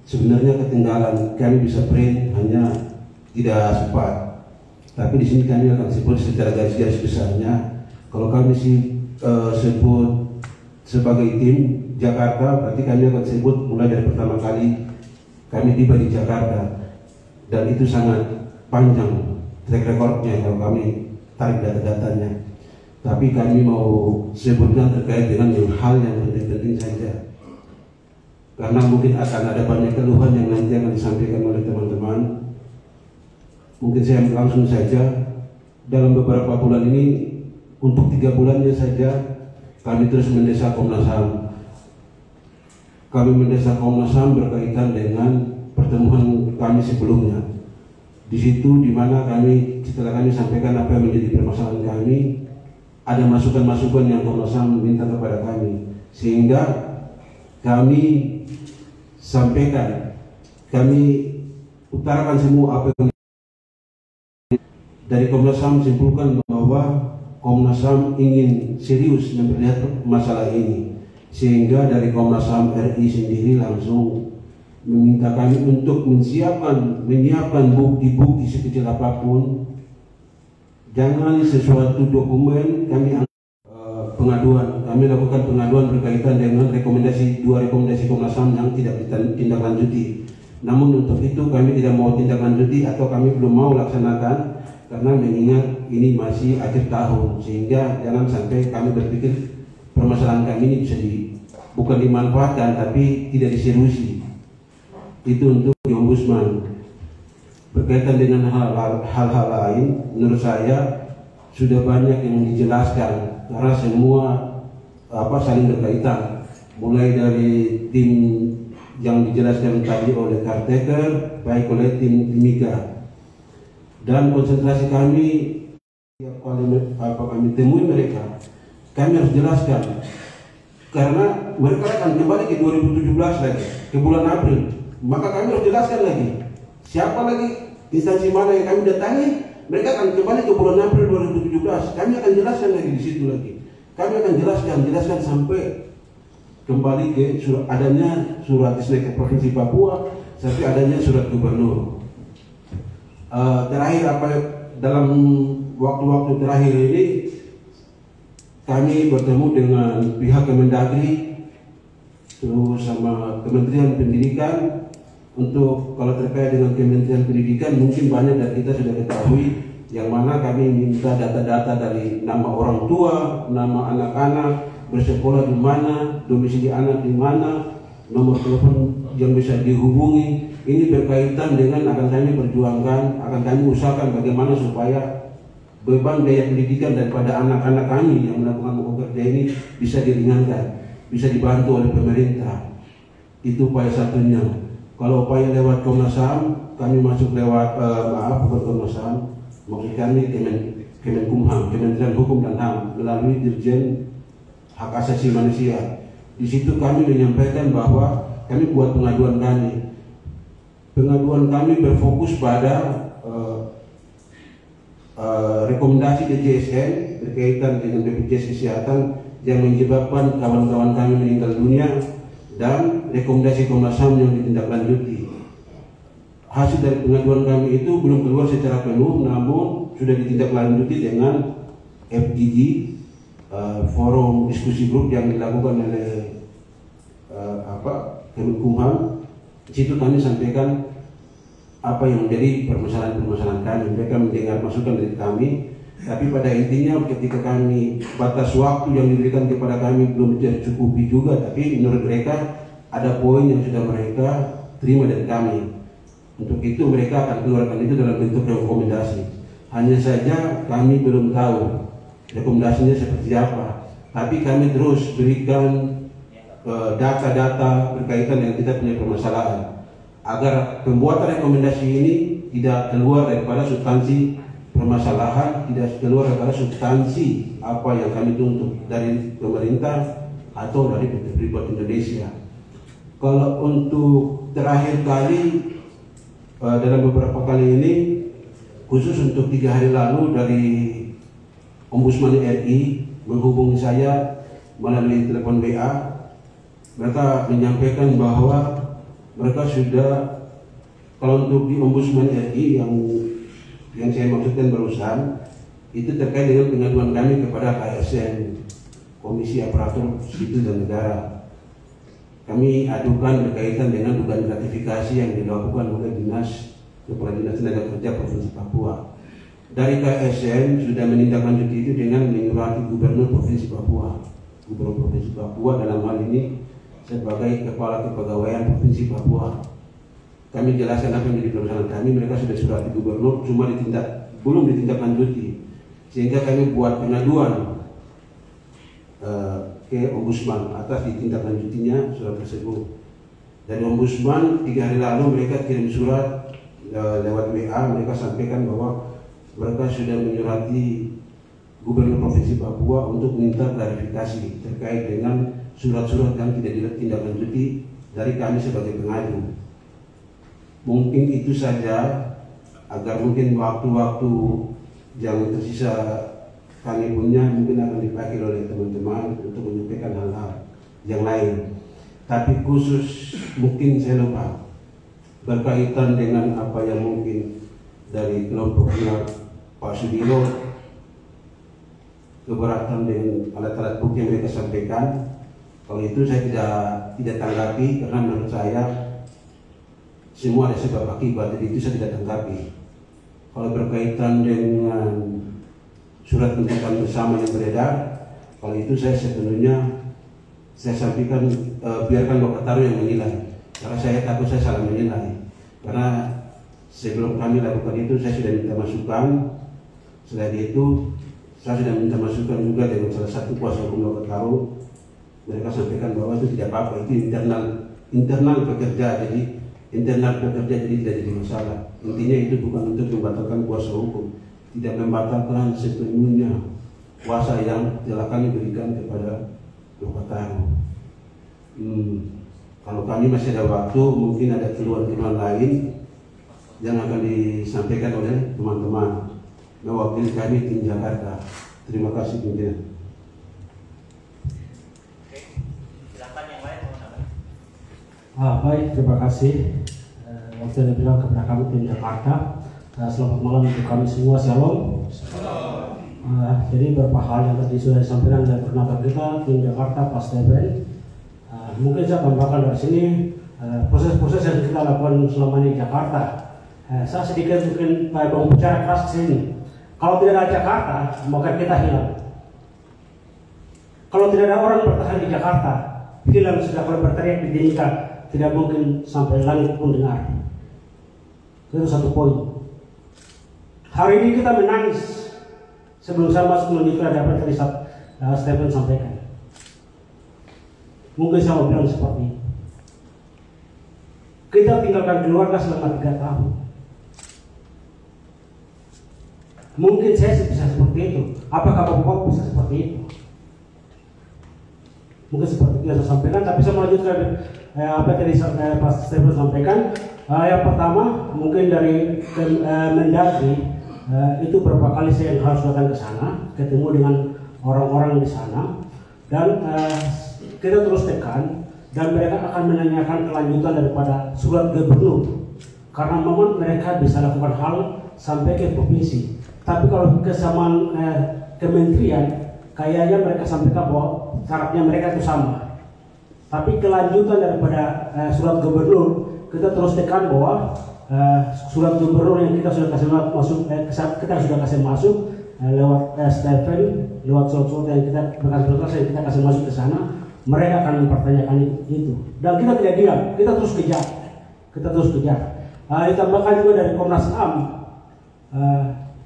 sebenarnya ketinggalan. Kami bisa print hanya tidak sempat. Tapi di sini kami akan sebut secara garis-garis besarnya. Kalau kami sebut sebagai tim Jakarta, berarti kami akan sebut mulai dari pertama kali kami tiba di Jakarta. Dan itu sangat panjang track recordnya kalau kami tarik data-datanya. Tapi kami mau sebutkan terkait dengan hal yang penting-penting saja. Karena mungkin akan ada banyak keluhan yang nanti akan disampaikan oleh teman-teman. Mungkin saya langsung saja. Dalam beberapa bulan ini untuk 3 bulannya saja kami terus mendesak Komnas HAM. Kami mendesak Komnas HAM berkaitan dengan pertemuan kami sebelumnya. Di situ di mana kami setelah kami sampaikan apa yang menjadi permasalahan kami, ada masukan-masukan yang Komnas HAM minta kepada kami, sehingga kami sampaikan, kami utarakan semua apa yang dari Komnas HAM simpulkan bahwa Komnas HAM ingin serius memperlihat masalah ini, sehingga dari Komnas HAM RI sendiri langsung meminta kami untuk menyiapkan bukti-bukti sekecil apapun. Jangan sesuatu dokumen kami pengaduan. Kami lakukan pengaduan berkaitan dengan dua rekomendasi Komnas HAM yang tidak ditindaklanjuti. Namun untuk itu kami tidak mau tindaklanjuti atau kami belum mau laksanakan karena mengingat ini masih akhir tahun, sehingga jangan sampai kami berpikir permasalahan kami ini bisa bukan dimanfaatkan tapi tidak diseriusi. Itu untuk di Ombudsman. Berkaitan dengan hal-hal lain, menurut saya sudah banyak yang dijelaskan karena semua saling berkaitan, mulai dari tim yang dijelaskan tadi oleh caretaker, baik oleh tim Timika, dan konsentrasi kami setiap kali kami temui mereka, kami harus jelaskan karena mereka akan kembali ke 2017 lagi, ke bulan April. Maka kami harus jelaskan lagi siapa lagi instansi mana yang kami datangi. Mereka akan kembali ke bulan April 2017. Kami akan jelaskan lagi di situ lagi. Kami akan jelaskan sampai kembali ke adanya surat Disnaker Provinsi Papua, sampai adanya surat Gubernur. Terakhir dalam waktu-waktu terakhir ini kami bertemu dengan pihak Kemendagri terus sama Kementerian Pendidikan. Untuk kalau terkait dengan Kementerian Pendidikan, mungkin banyak dari kita sudah ketahui, yang mana kami minta data-data dari nama orang tua, nama anak-anak, bersekolah di mana, domisili anak di mana, nomor telepon yang bisa dihubungi. Ini berkaitan dengan akan kami perjuangkan, akan kami usahakan bagaimana supaya beban biaya pendidikan daripada anak-anak kami yang melakukan mogok kerja ini bisa diringankan, bisa dibantu oleh pemerintah. Itu upaya satunya. Kalau upaya lewat Komnas HAM, kami masuk lewat bukan Komnas HAM, maksud kami Kemenkumham, Kementerian Hukum dan HAM, melalui Dirjen Hak Asasi Manusia. Di situ kami menyampaikan bahwa kami buat pengaduan kami. Pengaduan kami berfokus pada rekomendasi DJSN berkaitan dengan BPJS Kesehatan yang menyebabkan kawan-kawan kami meninggal dunia, dan rekomendasi Komnas HAM yang ditindaklanjuti. Hasil dari pengaduan kami itu belum keluar secara penuh, namun sudah ditindaklanjuti dengan FGD, forum diskusi grup yang dilakukan oleh Kemenkumham. Di situ kami sampaikan apa yang menjadi permasalahan-permasalahan kami. Mereka mendengar masukan dari kami, tapi pada intinya ketika kami batas waktu yang diberikan kepada kami belum tercukupi juga, tapi menurut mereka ada poin yang sudah mereka terima dari kami. Untuk itu mereka akan keluarkan itu dalam bentuk rekomendasi. Hanya saja kami belum tahu rekomendasinya seperti apa, tapi kami terus berikan data-data berkaitan dengan kita punya permasalahan, agar pembuatan rekomendasi ini tidak keluar daripada substansi permasalahan, tidak keluar daripada substansi apa yang kami tuntut dari pemerintah atau dari PT Freeport Indonesia. Kalau untuk terakhir kali dalam beberapa kali ini, khusus untuk 3 hari lalu dari Ombudsman RI menghubungi saya melalui telepon WA. Mereka menyampaikan bahwa mereka sudah, kalau untuk di Ombudsman RI yang saya maksudkan barusan, itu terkait dengan pengaduan kami kepada KSN, Komisi Aparatur Sipil dan Negara. Kami adukan berkaitan dengan dugaan gratifikasi yang dilakukan oleh Kepala Dinas Tenaga Kerja Provinsi Papua. Dari KSN sudah menindaklanjuti itu dengan menyurati Gubernur Provinsi Papua. Gubernur Provinsi Papua dalam hal ini sebagai Kepala Kepegawaian Provinsi Papua. Kami jelaskan apa yang menjadi permasalahan kami. Mereka sudah surati Gubernur, cuma belum ditindaklanjuti. sehingga kami buat pengaduan ke Ombudsman atas ditindaklanjutinya surat tersebut. Dari Ombudsman 3 hari lalu mereka kirim surat lewat WA, mereka sampaikan bahwa mereka sudah menyurati Gubernur Provinsi Papua untuk minta klarifikasi terkait dengan surat-surat yang tidak ditindaklanjuti dari kami sebagai pengadu. Mungkin itu saja, agar mungkin waktu-waktu yang tersisa kami punya mungkin akan dipakai oleh teman-teman untuk menyampaikan hal-hal yang lain. Tapi khusus mungkin saya lupa berkaitan dengan apa yang mungkin dari kelompoknya Pak Sudiro, keberatan dengan alat-alat bukti yang mereka sampaikan. Kalau itu saya tidak tanggapi, karena menurut saya semua ada sebab akibat, jadi itu saya tidak tanggapi. Kalau berkaitan dengan surat tuntutan bersama yang beredar, kalau itu saya sepenuhnya saya sampaikan, biarkan Bapak Taru yang menilai, karena saya takut saya salah menilai. Karena sebelum kami lakukan itu saya sudah minta masukan. Selain itu saya sudah minta masukan juga dengan salah satu kuasa hukum Bapak Taru. Mereka sampaikan bahwa itu tidak apa-apa, itu internal pekerja, jadi internal pekerja, jadi tidak jadi masalah. Intinya itu bukan untuk membatalkan kuasa hukum, tidak membatalkan sepenuhnya kuasa yang telah kami berikan kepada Bapak Taru. Kalau kami masih ada waktu, mungkin ada keluhan-keluhan lain yang akan disampaikan oleh teman-teman mewakili kami tim Jakarta. Terima kasih pimpinan. Oke, silakan yang lain mau nambah. Baik, terima kasih. Waktu yang bilang kepada kami tim Jakarta. Selamat malam untuk kami semua, shalom. Jadi beberapa hal yang tadi sudah disampaikan oleh koordinator kita tim Jakarta Pak Steven. Mungkin saya tambahkan dari sini proses-proses yang kita lakukan selama ini di Jakarta. Saya sedikit mungkin bicara keras ke sini. Kalau tidak ada Jakarta, maka kita hilang. Kalau tidak ada orang bertahan di Jakarta, hilang sudah. Kalau berteriak di Timika, tidak mungkin sampai langit pun dengar. Itu satu poin. Hari ini kita menangis sebelum saya masuk melanjutkan apa yang tadi Stephen sampaikan. Mungkin saya mau bilang seperti ini. Kita tinggalkan keluarga selama 3 tahun. Mungkin saya bisa seperti itu. Apakah Bapak bisa seperti itu? Mungkin seperti itu yang saya sampaikan. Tapi saya melanjutkan apa yang tadi Pak Stephen sampaikan. Yang pertama, mungkin dari Mendagri, itu beberapa kali saya harus datang ke sana, ketemu dengan orang-orang di sana, dan kita terus tekan, dan mereka akan menanyakan kelanjutan daripada surat gubernur, karena memang mereka bisa lakukan hal sampai ke provinsi. Tapi kalau kesamaan kementerian, kayaknya mereka sampaikan bahwa syaratnya mereka itu sama. Tapi kelanjutan daripada surat gubernur, kita terus tekan bahwa surat gubernur yang kita sudah kasih masuk, kita sudah kasih masuk lewat Stephen, lewat surat-surat yang kita bekas yang kita kasih masuk ke sana, mereka akan mempertanyakan itu. Dan kita tidak diam, kita terus kejar, ditambahkan juga dari Komnas HAM,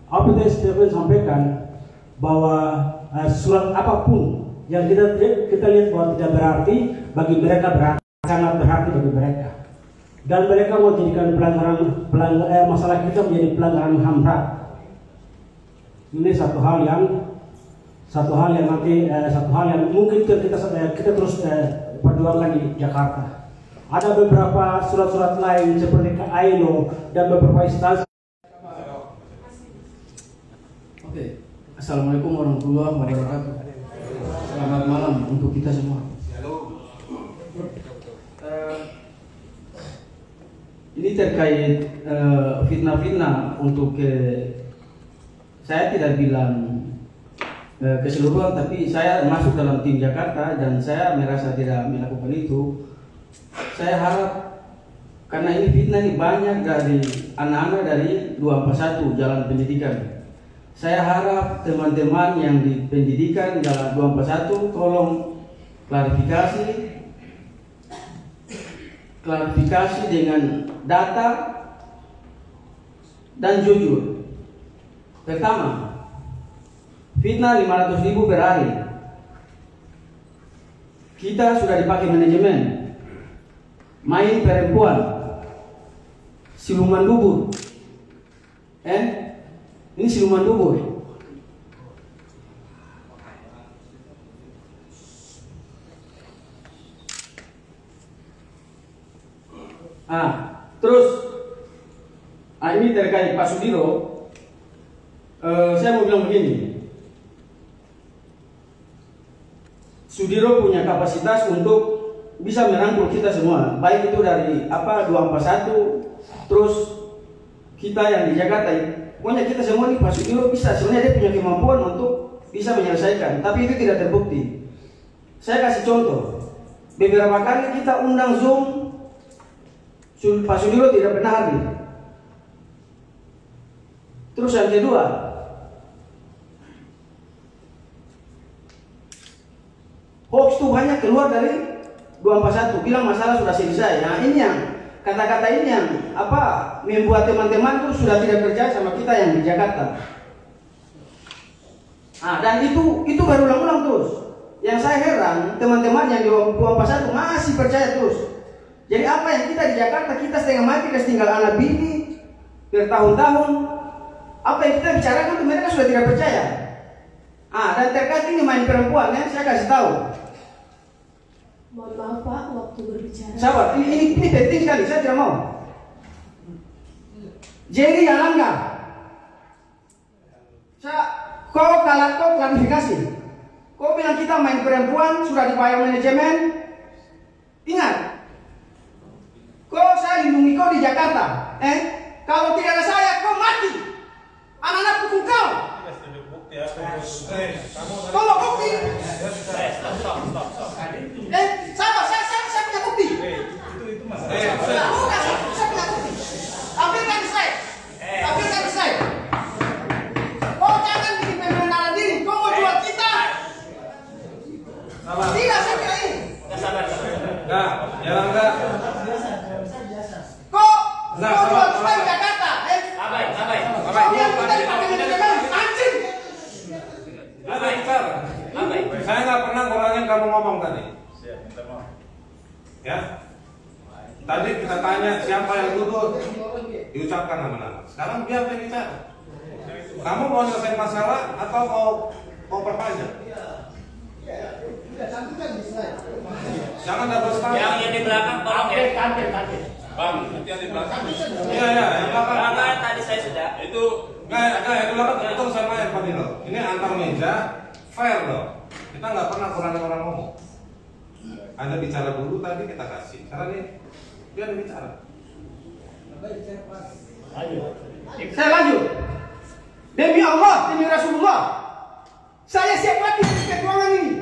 apa yang Stephen sampaikan bahwa surat apapun yang kita lihat bahwa tidak berarti bagi mereka, berarti sangat berarti bagi mereka. Dan mereka mau jadikan masalah kita menjadi pelanggaran HAM berat. Ini satu hal yang mungkin kita terus perjuangkan di Jakarta. Ada beberapa surat-surat lain seperti ILO dan beberapa instansi. Oke. Assalamualaikum warahmatullahi wabarakatuh. Selamat malam untuk kita semua. Ini terkait fitnah-fitnah untuk saya tidak bilang keseluruhan, tapi saya masuk dalam tim Jakarta dan saya merasa tidak melakukan itu. Saya harap, karena ini fitnah ini banyak dari anak-anak dari 241 Jalan Pendidikan. Saya harap teman-teman yang di pendidikan Jalan 241 tolong klarifikasi dengan data dan jujur. Pertama, fitnah 500.000 per hari. Kita sudah dipakai manajemen, main perempuan, siluman dubur. Ini siluman dubur. Terus ini terkait Pak Sudiro. Saya mau bilang begini. Sudiro punya kapasitas untuk bisa merangkul kita semua, baik itu dari 241, terus kita yang di Jakarta. Pokoknya kita semua nih, Pak Sudiro bisa, sebenarnya dia punya kemampuan untuk bisa menyelesaikan, tapi itu tidak terbukti. Saya kasih contoh, beberapa kali kita undang Zoom, Pak Sudiro tidak pernah hadir. Terus yang kedua, hoax itu banyak keluar dari 241, bilang masalah sudah selesai. Nah ini yang kata-kata ini yang membuat teman-teman itu sudah tidak percaya sama kita yang di Jakarta. Dan itu berulang-ulang terus. Yang saya heran, teman-teman yang di 241 masih percaya terus. Jadi apa yang kita di Jakarta, kita setengah mati, kita tinggal anak bini bertahun-tahun. Apa yang kita bicarakan itu mereka sudah tidak percaya. Dan terkait ini main perempuan, saya kasih tahu. Mohon maaf Pak, waktu berbicara. Sahabat, ini penting sekali, saya tidak mau. Jerry Alangga, kau klarifikasi. Kau bilang kita main perempuan, sudah dibayar manajemen. Ingat, saya lindungi kau di Jakarta. Kalau tidak ada saya, kau mati. Anak-anak pukul kau. Tolong bukti. Stop. Saya punya bukti. Saya punya bukti. Ambilkan di saya. Kau jangan bikin pembenaran diri. Kau mau jual kita. Tidak, saya kira ini. Enggak, jarang enggak. Kau jual kita di Jakarta. Abai. Kau yang kita dipakai manajemen. Anjing. Saya nggak pernah ngurangin kamu ngomong tadi. Ya. Tadi kita tanya siapa yang tuduh, diucapkan nama-nama. Sekarang dia yang bicara. Kamu mau nyelesain masalah atau mau perpanjang? Jangan double standard. Yang di belakang tolong ya. Bang, itu yang di belakang. Iya, yang Belakang tadi saya sudah. Itu nggak yang di belakang itu sama yang Fadil. Ini antar meja fair loh. Kita nggak pernah kurangin orang ngomong. Anda bicara dulu tadi kita kasih. Sekarang ini dia bicara. Saya lanjut. Demi Allah, demi Rasulullah, saya siap mati di ketuangan ini.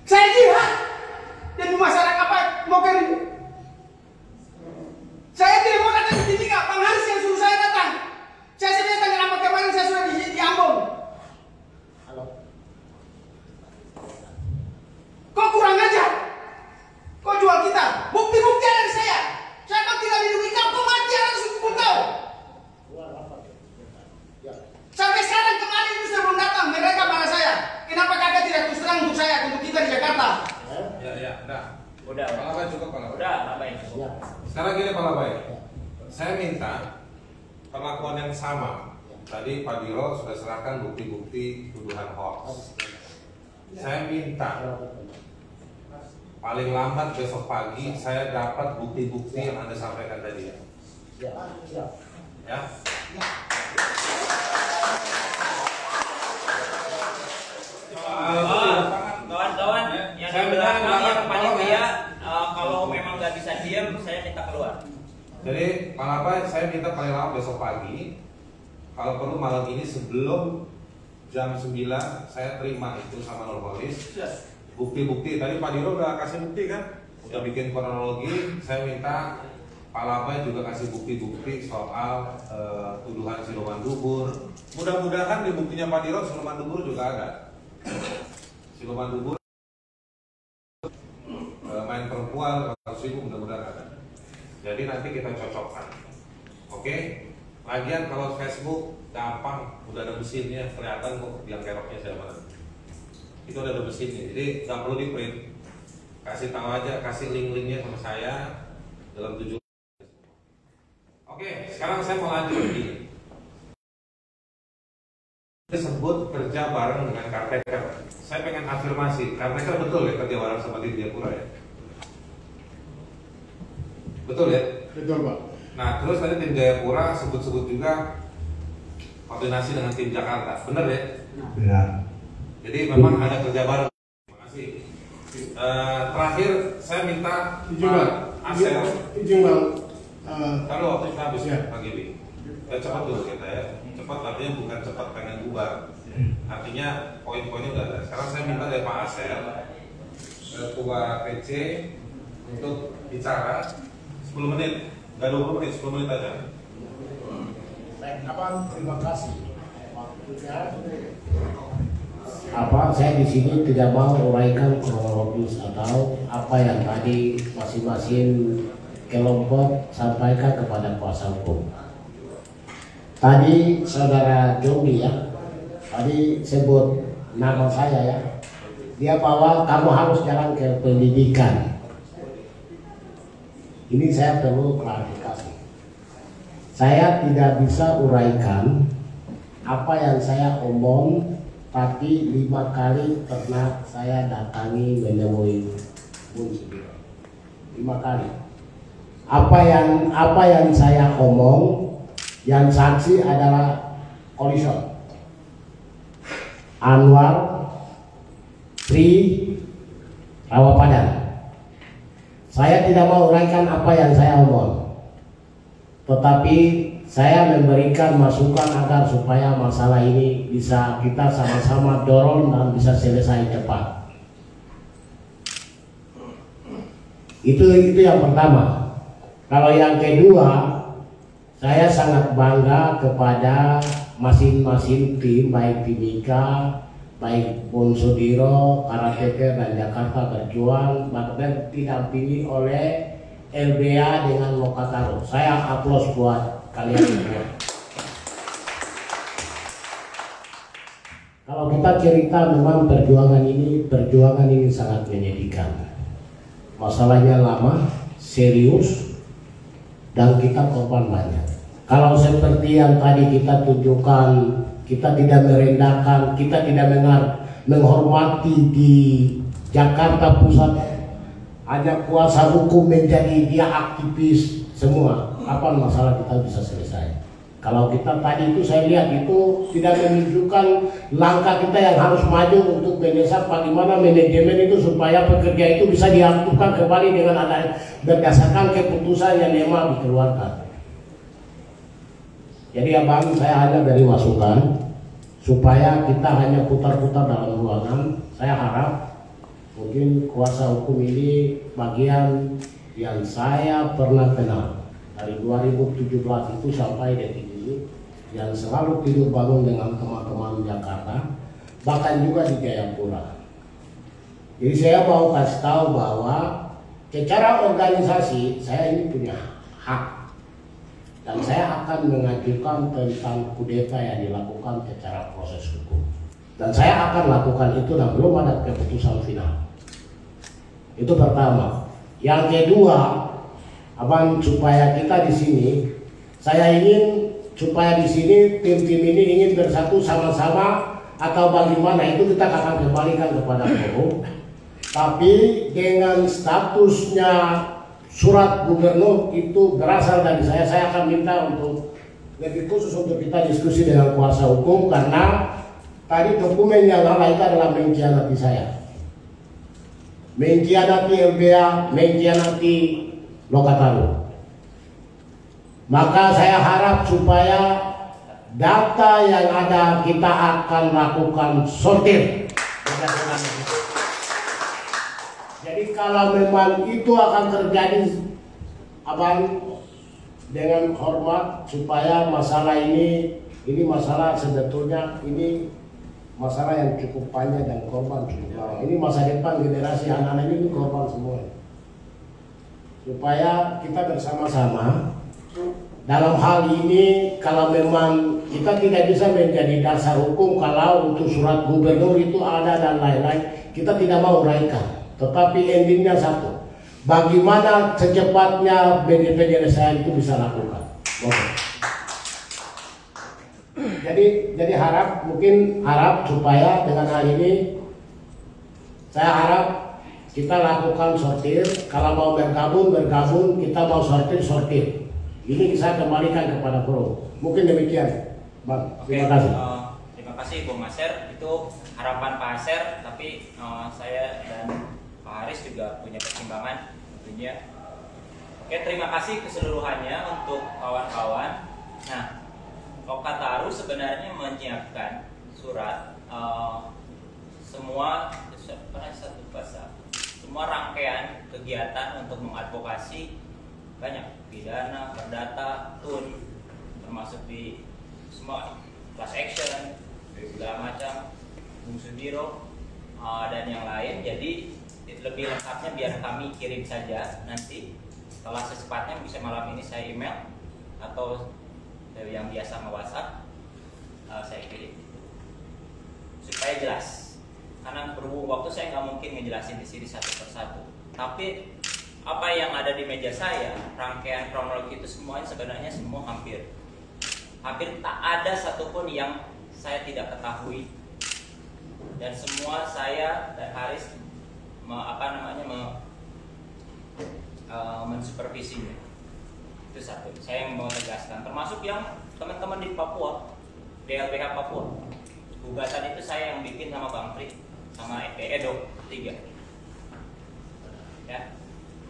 Saya jihad demi masyarakat Moker ini. Saya tidak mau datang di Timika, Bang Haris yang suruh saya datang. Saya sebenarnya tanya apa kemarin saya sudah di Ambon. Kau kurang ajar. Kau jual kita. Bukti-bukti ada di saya. Saya kau tidak lindungi kau mati anak suku kau. Sampai sekarang kemarin itu sudah belum datang. Mereka marah saya. Kenapa kakak tidak terus terang untuk saya, untuk kita di Jakarta? Udah. Palabai cukup, Palabai. Palabai. Sekarang gini Palabai. Saya minta perlakuan yang sama. Tadi Pak Diro sudah serahkan bukti-bukti tuduhan hoax. Saya minta paling lambat besok pagi saya dapat bukti-bukti yang Anda sampaikan tadi. Ya. Kawan-kawan yang di belakang yang panitia, kalau memang nggak bisa diam, saya minta keluar. Jadi Palabai saya minta paling lambat besok pagi, kalau perlu malam ini sebelum jam 9 saya terima itu sama Nurholis. Bukti-bukti tadi Pak Diro udah kasih bukti kan, udah bikin kronologi. Saya minta Palabai juga kasih bukti-bukti soal tuduhan siluman dubur. Mudah-mudahan di buktinya Pak Diro siluman dubur juga ada. Siluman dubur main perempuan 100.000 mudah-mudahan ada. Jadi nanti kita cocokkan. Oke? Lagian kalau Facebook gampang, udah ada mesinnya, kelihatan kok yang keroknya siapa. Itu udah ada mesinnya, jadi nggak perlu di print. Kasih tahu aja, kasih link-linknya sama saya dalam 7. Oke, sekarang saya mau lanjut lagi. Disebut kerja bareng dengan caretaker. Saya pengen afirmasi, caretaker betul ya kerja bareng sama tim Jayapura ya? Betul ya? Betul Pak. Nah, terus tadi tim Jayapura sebut-sebut juga koordinasi dengan tim Jakarta, benar ya? Benar. Jadi memang ada kerja bareng. Terima kasih. Terakhir saya minta Izin Bang. kalau waktu kita habis Ya. Pak Gibi. Cepat dulu kita ya. Cepat artinya bukan cepat pengen bubar. Artinya poin-poinnya udah ada. Sekarang saya minta dari Pak Asel, Ketua PC untuk bicara 10 menit. Nggak 20 menit, 10 menit aja. Baik, terima kasih. Waktunya saya di sini tidak mau uraikan kronologis atau apa yang tadi masing-masing kelompok sampaikan kepada kuasa hukum. Tadi saudara Jombi ya, tadi sebut nama saya ya. Dia bahwa kamu harus jalan ke pendidikan. Ini saya perlu klarifikasi. Saya tidak bisa uraikan apa yang saya omong, tapi 5 kali pernah saya datangi menemui Bun Sudiro. 5 kali. Apa yang saya omong, yang saksi adalah Kolison, Anwar, Tri, Rawapadan. Saya tidak mau uraikan apa yang saya omong, tetapi saya memberikan masukan agar supaya masalah ini bisa kita sama-sama dorong dan bisa selesai cepat. Itu yang pertama. Kalau yang kedua, saya sangat bangga kepada masing-masing tim, baik Timika, baik Bun Sudiro, Caretaker dan Jakarta Berjuang, bahkan didampingi oleh LBA dengan Lokataru. Saya aplaus buat kalian semua. Kalau kita cerita memang perjuangan ini sangat menyedihkan. Masalahnya lama, serius, dan kita korban banyak. Kalau seperti yang tadi kita tunjukkan, kita tidak merendahkan, kita tidak menghormati di Jakarta Pusat, hanya kuasa hukum menjadi dia aktivis semua. Kapan masalah kita bisa selesai? Kalau kita tadi itu saya lihat itu tidak menunjukkan langkah kita yang harus maju untuk mendesak bagaimana manajemen itu supaya pekerja itu bisa diaktifkan kembali dengan ada berdasarkan keputusan yang memang dikeluarkan. Jadi abang, saya hanya beri masukan supaya kita hanya putar-putar dalam ruangan. Saya harap mungkin kuasa hukum ini bagian yang saya pernah kenal dari 2017 itu sampai detik ini, yang selalu tidur bangun dengan teman-teman Jakarta, bahkan juga di Jayapura. Jadi saya mau kasih tahu bahwa secara organisasi saya ini punya hak. Dan saya akan mengajukan tentang kudeta yang dilakukan secara proses hukum. Dan saya akan lakukan itu dan belum ada keputusan final. Itu pertama. Yang kedua, abang, supaya kita di sini, saya ingin supaya di sini tim-tim ini ingin bersatu sama-sama atau bagaimana itu kita akan kembalikan kepada forum. Tapi dengan statusnya surat gubernur itu berasal dari saya akan minta untuk lebih khusus untuk kita diskusi dengan kuasa hukum, karena tadi dokumen yang lain itu adalah mengkhianati saya, mengkhianati LBA, mengkhianati Lokataru. Maka saya harap supaya data yang ada kita akan lakukan sortir. Jadi kalau memang itu akan terjadi, abang, dengan hormat supaya masalah ini masalah sebetulnya ini masalah yang cukup panjang dan korban cukup lama. Ini masa depan generasi anak-anak ini korban semua. Supaya kita bersama-sama dalam hal ini kalau memang kita tidak bisa menjadi dasar hukum kalau untuk surat gubernur itu ada dan lain-lain, kita tidak mau uraikan. Tetapi endingnya satu, bagaimana secepatnya penyelesaian itu bisa lakukan. Oke. Jadi harap supaya dengan hal ini saya harap kita lakukan sortir. Kalau mau bergabung, kita mau sortir. Ini saya kembalikan kepada Pro. Mungkin demikian, Bang. Terima kasih. Terima kasih, Bung Aser. Itu harapan Pak Aser, tapi saya dan Pak Haris juga punya pertimbangan tentunya. Oke, terima kasih keseluruhannya untuk kawan-kawan. Nah, Lokataru sebenarnya menyiapkan surat semua rangkaian kegiatan untuk mengadvokasi banyak pidana, perdata, tun, termasuk di semua class action, segala macam, Bung Sudiro dan yang lain. Jadi lebih lengkapnya biar kami kirim saja nanti. Setelah secepatnya bisa malam ini saya email atau yang biasa nge-WhatsApp saya kirim supaya jelas. Karena berhubung waktu saya nggak mungkin ngejelasin di sini satu persatu. Tapi apa yang ada di meja saya, rangkaian kronologi itu semuanya sebenarnya semua hampir tak ada satupun yang saya tidak ketahui, dan semua saya dan Haris mensupervisinya. Itu satu. Saya yang mau tegaskan, termasuk yang teman-teman di Papua, DLBH Papua. Gugatan itu saya yang bikin sama Bang Pri, sama Edo 3. Ya.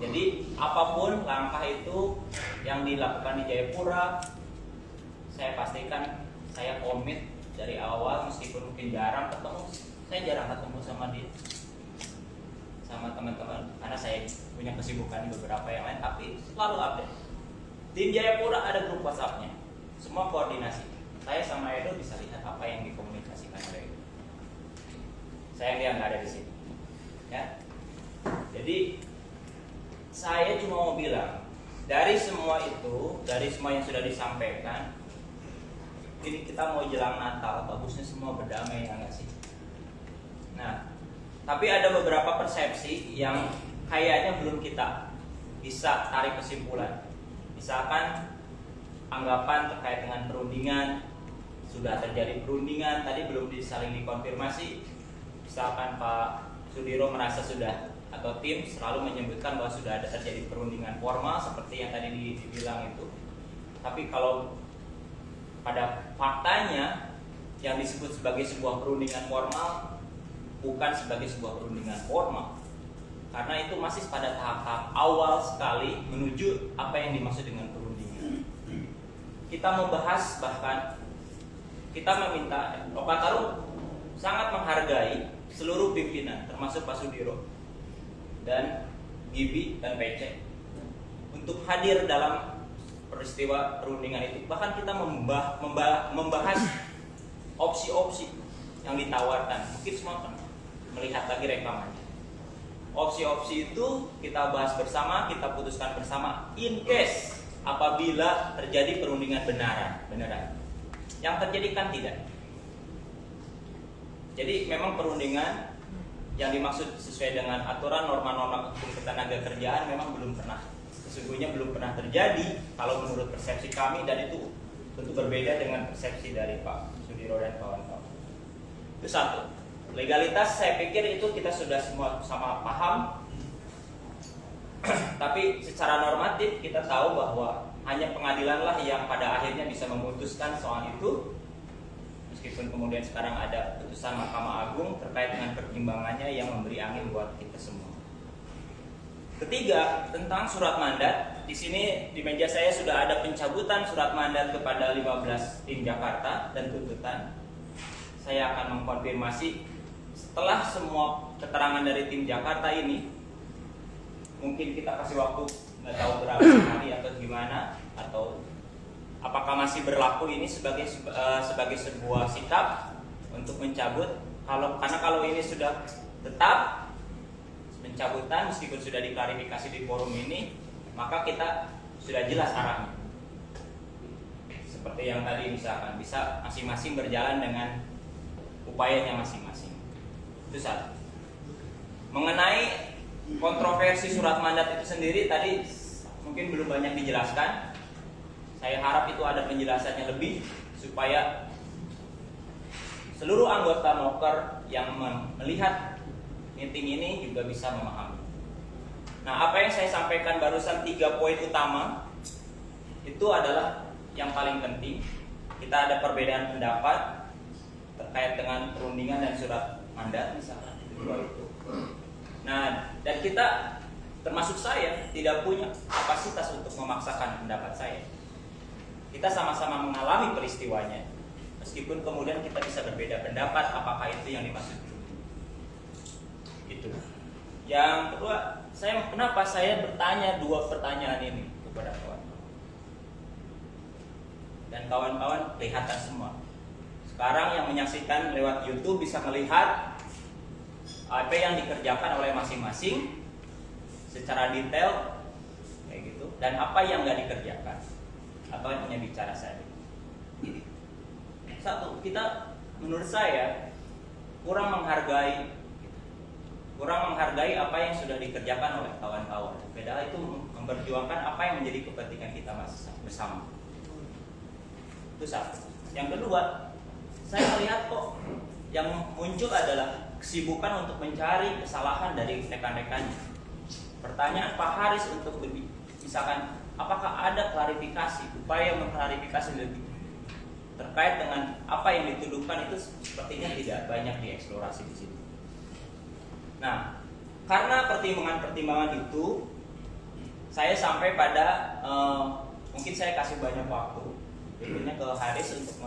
Jadi apapun langkah itu yang dilakukan di Jayapura, saya pastikan saya komit dari awal, meskipun mungkin jarang ketemu. Saya jarang ketemu sama dia, sama teman-teman, karena saya punya kesibukan di beberapa yang lain, tapi selalu update. Tim Jayapura ada grup WhatsApp-nya, semua koordinasi. Saya sama Edo bisa lihat apa yang dikomunikasikan oleh Edo. Sayang dia nggak ada di sini. Ya. Jadi saya cuma mau bilang, dari semua itu, dari semua yang sudah disampaikan, ini kita mau jelang Natal, bagusnya semua berdamai, ya nggak sih? Nah, tapi ada beberapa persepsi yang kayaknya belum kita bisa tarik kesimpulan. Misalkan anggapan terkait dengan perundingan, sudah terjadi perundingan, tadi belum saling dikonfirmasi. Misalkan Pak Sudiro merasa sudah, atau tim selalu menyebutkan bahwa sudah ada terjadi perundingan formal seperti yang tadi dibilang itu. Tapi kalau pada faktanya yang disebut sebagai sebuah perundingan formal bukan sebagai sebuah perundingan formal, karena itu masih pada tahap awal sekali menuju apa yang dimaksud dengan perundingan. Kita membahas, bahkan kita meminta, Lokataru sangat menghargai seluruh pimpinan termasuk Pak Sudiro dan Gibi dan PC untuk hadir dalam peristiwa perundingan itu. Bahkan kita membahas opsi-opsi yang ditawarkan. Mungkin semua pernah melihat lagi rekamannya. Opsi-opsi itu kita bahas bersama, kita putuskan bersama. In case apabila terjadi perundingan beneran. Yang terjadi kan tidak. Jadi memang perundingan yang dimaksud sesuai dengan aturan norma-norma hukum ketenaga kerjaan memang sesungguhnya belum pernah terjadi kalau menurut persepsi kami, dan itu tentu berbeda dengan persepsi dari Pak Sudiro dan kawan-kawan. Itu satu. Legalitas saya pikir itu kita sudah semua sama paham. Tapi secara normatif kita tahu bahwa hanya pengadilanlah yang pada akhirnya bisa memutuskan soal itu. Meskipun kemudian sekarang ada putusan Mahkamah Agung terkait dengan pertimbangannya yang memberi angin buat kita semua. Ketiga, tentang surat mandat. Di sini di meja saya sudah ada pencabutan surat mandat kepada 15 tim Jakarta dan tuntutan. Saya akan mengkonfirmasi setelah semua keterangan dari tim Jakarta ini. Mungkin kita kasih waktu nggak tahu berapa hari atau gimana, atau apakah masih berlaku ini sebagai sebuah sikap untuk mencabut? Karena kalau ini sudah tetap pencabutan meskipun sudah diklarifikasi di forum ini, maka kita sudah jelas arahnya. seperti yang tadi misalkan bisa masing-masing berjalan dengan upayanya masing-masing. Itu satu. Mengenai kontroversi surat mandat itu sendiri tadi mungkin belum banyak dijelaskan. Saya harap itu ada penjelasannya lebih supaya seluruh anggota Moker yang melihat meeting ini juga bisa memahami. Nah, apa yang saya sampaikan barusan 3 poin utama itu adalah yang paling penting. Kita ada perbedaan pendapat terkait dengan perundingan dan surat mandat misalkan itu. Nah, dan kita termasuk saya tidak punya kapasitas untuk memaksakan pendapat saya. Kita sama-sama mengalami peristiwanya. Meskipun kemudian kita bisa berbeda pendapat apakah itu yang dimaksud. Itu. Yang kedua, kenapa saya bertanya 2 pertanyaan ini kepada kawan-kawan. Dan kawan-kawan kelihatan semua. Sekarang yang menyaksikan lewat YouTube bisa melihat apa yang dikerjakan oleh masing-masing secara detail kayak gitu, dan apa yang nggak dikerjakan atau hanya bicara saja. Satu, kita menurut saya kurang menghargai apa yang sudah dikerjakan oleh kawan-kawan. Padahal itu memperjuangkan apa yang menjadi kepentingan kita bersama. Itu satu. Yang kedua, saya melihat kok yang muncul adalah kesibukan untuk mencari kesalahan dari rekan-rekannya. Pertanyaan Pak Haris untuk lebih, misalkan apakah ada klarifikasi, upaya mengklarifikasi lebih terkait dengan apa yang dituduhkan itu sepertinya tidak banyak dieksplorasi di sini. Nah, karena pertimbangan-pertimbangan itu, saya sampai pada mungkin saya kasih banyak waktu, tentunya ke Haris untuk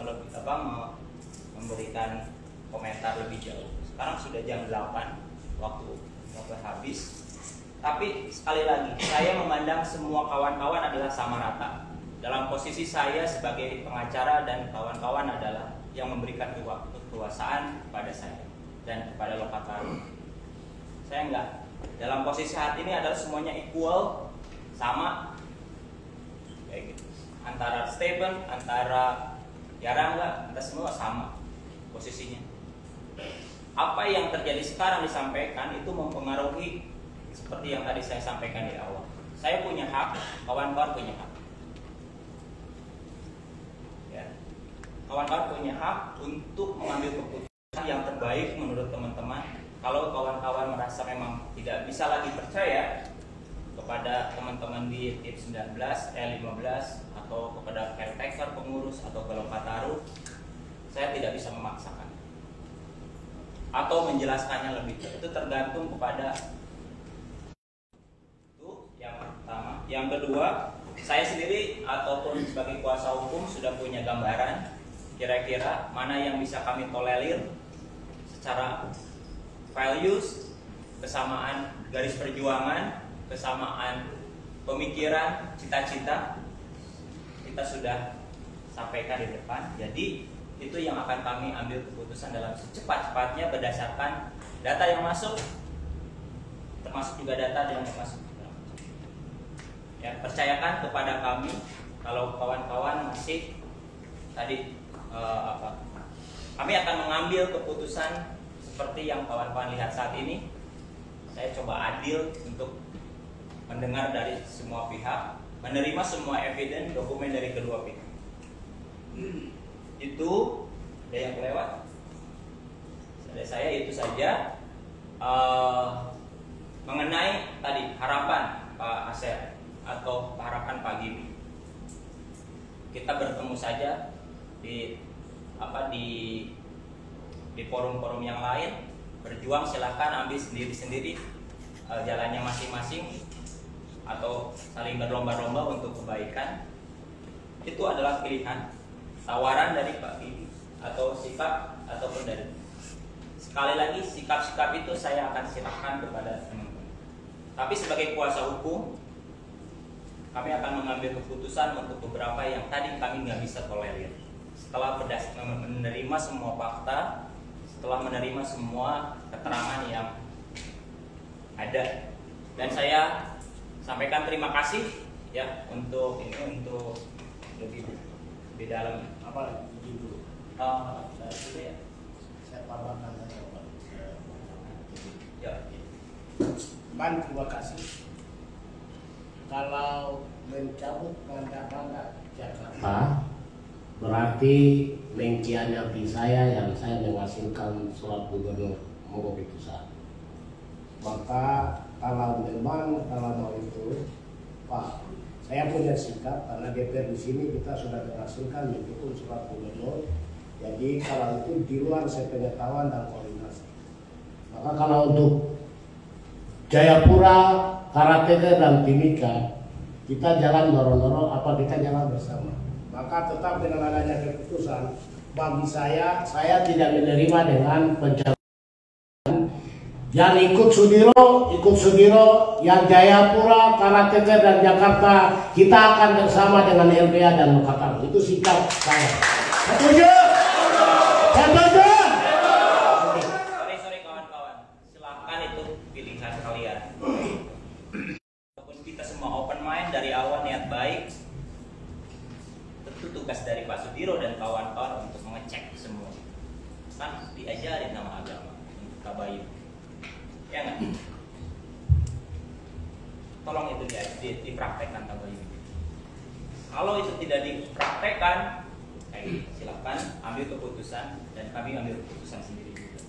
memberikan komentar lebih jauh. Sekarang sudah jam 8, waktu habis. Tapi sekali lagi, saya memandang semua kawan-kawan adalah sama rata. Dalam posisi saya sebagai pengacara dan kawan-kawan adalah yang memberikan kekuasaan kepada saya dan kepada Lokataru. Saya enggak. Dalam posisi saat ini adalah semuanya equal, sama. Kayak gitu. Antara Stephen, antara Yarangga, kita semua sama posisinya. Apa yang terjadi sekarang disampaikan itu mempengaruhi seperti yang tadi saya sampaikan di awal. Saya punya hak, kawan-kawan punya hak. Ya. Kawan-kawan punya hak untuk mengambil keputusan yang terbaik menurut teman-teman. Kalau kawan-kawan merasa memang tidak bisa lagi percaya kepada teman-teman di tim 19, 15 atau kepada caretaker, pengurus atau ke Lokataru, saya tidak bisa memaksakan atau menjelaskannya lebih. Itu tergantung kepada itu yang pertama. Yang kedua, saya sendiri ataupun sebagai kuasa hukum sudah punya gambaran kira-kira mana yang bisa kami tolerir secara values, kesamaan garis perjuangan, kesamaan pemikiran, cita-cita. Kita sudah sampaikan di depan. Jadi itu yang akan kami ambil keputusan dalam secepat-cepatnya berdasarkan data yang masuk, termasuk juga data yang masuk. Ya, percayakan kepada kami. Kalau kawan-kawan masih tadi kami akan mengambil keputusan seperti yang kawan-kawan lihat saat ini. Saya coba adil untuk mendengar dari semua pihak, menerima semua evidence, dokumen dari kedua pihak. Itu ada yang kelewat. Dari saya itu saja. Mengenai tadi harapan Pak Asep atau harapan Pak Gibi, kita bertemu saja di forum-forum yang lain. Berjuang silahkan, ambil sendiri-sendiri jalannya masing-masing atau saling berlomba-lomba untuk kebaikan. Itu adalah pilihan, tawaran dari Pak Gibi atau sikap ataupun dari. Sekali lagi, sikap-sikap itu saya akan serahkan kepada teman-teman. Tapi sebagai kuasa hukum, kami akan mengambil keputusan untuk beberapa yang tadi kami nggak bisa tolerir. Setelah menerima semua fakta, setelah menerima semua keterangan yang ada, dan saya sampaikan terima kasih ya untuk lebih lebih dalam. Apa izin dulu? Saya dulu ya. Saya tambahkan saja Pak. Ya. Ban, terima kasih. Kalau mencabut mandat Jakarta berarti mengkhianati saya yang saya menghasilkan surat gubernur mogok putusan. Maka kalau memang mau itu, Pak, saya punya sikap karena DPR di sini kita sudah menghasilkan mendukung surat gubernur. Jadi kalau itu di luar saya pengetahuan dan koordinasi. Maka kalau untuk Jayapura, Karateka dan Timika, kita jalan dorong-dorong, apa kita jalan bersama. Maka tetap dengan adanya keputusan, bagi saya tidak menerima dengan pencabutan. Yang ikut Sudiro, yang Jayapura, Karateka dan Jakarta, kita akan bersama dengan LBH dan Lokataru. Itu sikap saya. Setuju? Setuju? Sorry kawan-kawan, silahkan itu pilihan kalian. Walaupun kita semua open mind dari awal niat baik, tentu tugas dari Pak Sudiro dan kawan-kawan untuk mengecek semua. Kan diajarin nama agama untuk tabayun, ya nggak? Tolong itu dipraktekkan tabayun. Kalau itu tidak dipraktekkan, silakan ambil keputusan dan kami ambil keputusan sendiri juga.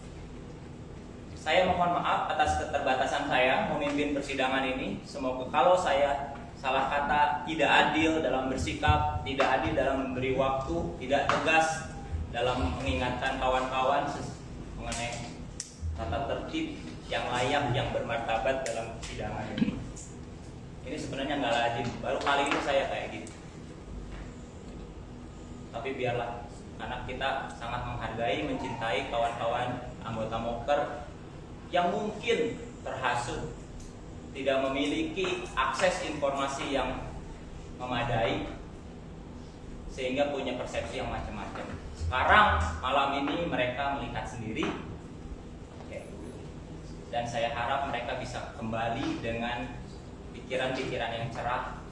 Saya mohon maaf atas keterbatasan saya memimpin persidangan ini. Semoga kalau saya salah kata, tidak adil dalam bersikap, tidak adil dalam memberi waktu, tidak tegas dalam mengingatkan kawan-kawan mengenai tata tertib yang layak, yang bermartabat dalam persidangan ini. Ini sebenarnya nggak lazim, baru kali ini saya kayak gitu. Tapi biarlah, karena kita sangat menghargai, mencintai kawan-kawan anggota Moker yang mungkin terhasut tidak memiliki akses informasi yang memadai sehingga punya persepsi yang macam-macam. Sekarang malam ini mereka melihat sendiri, dan saya harap mereka bisa kembali dengan pikiran-pikiran yang cerah,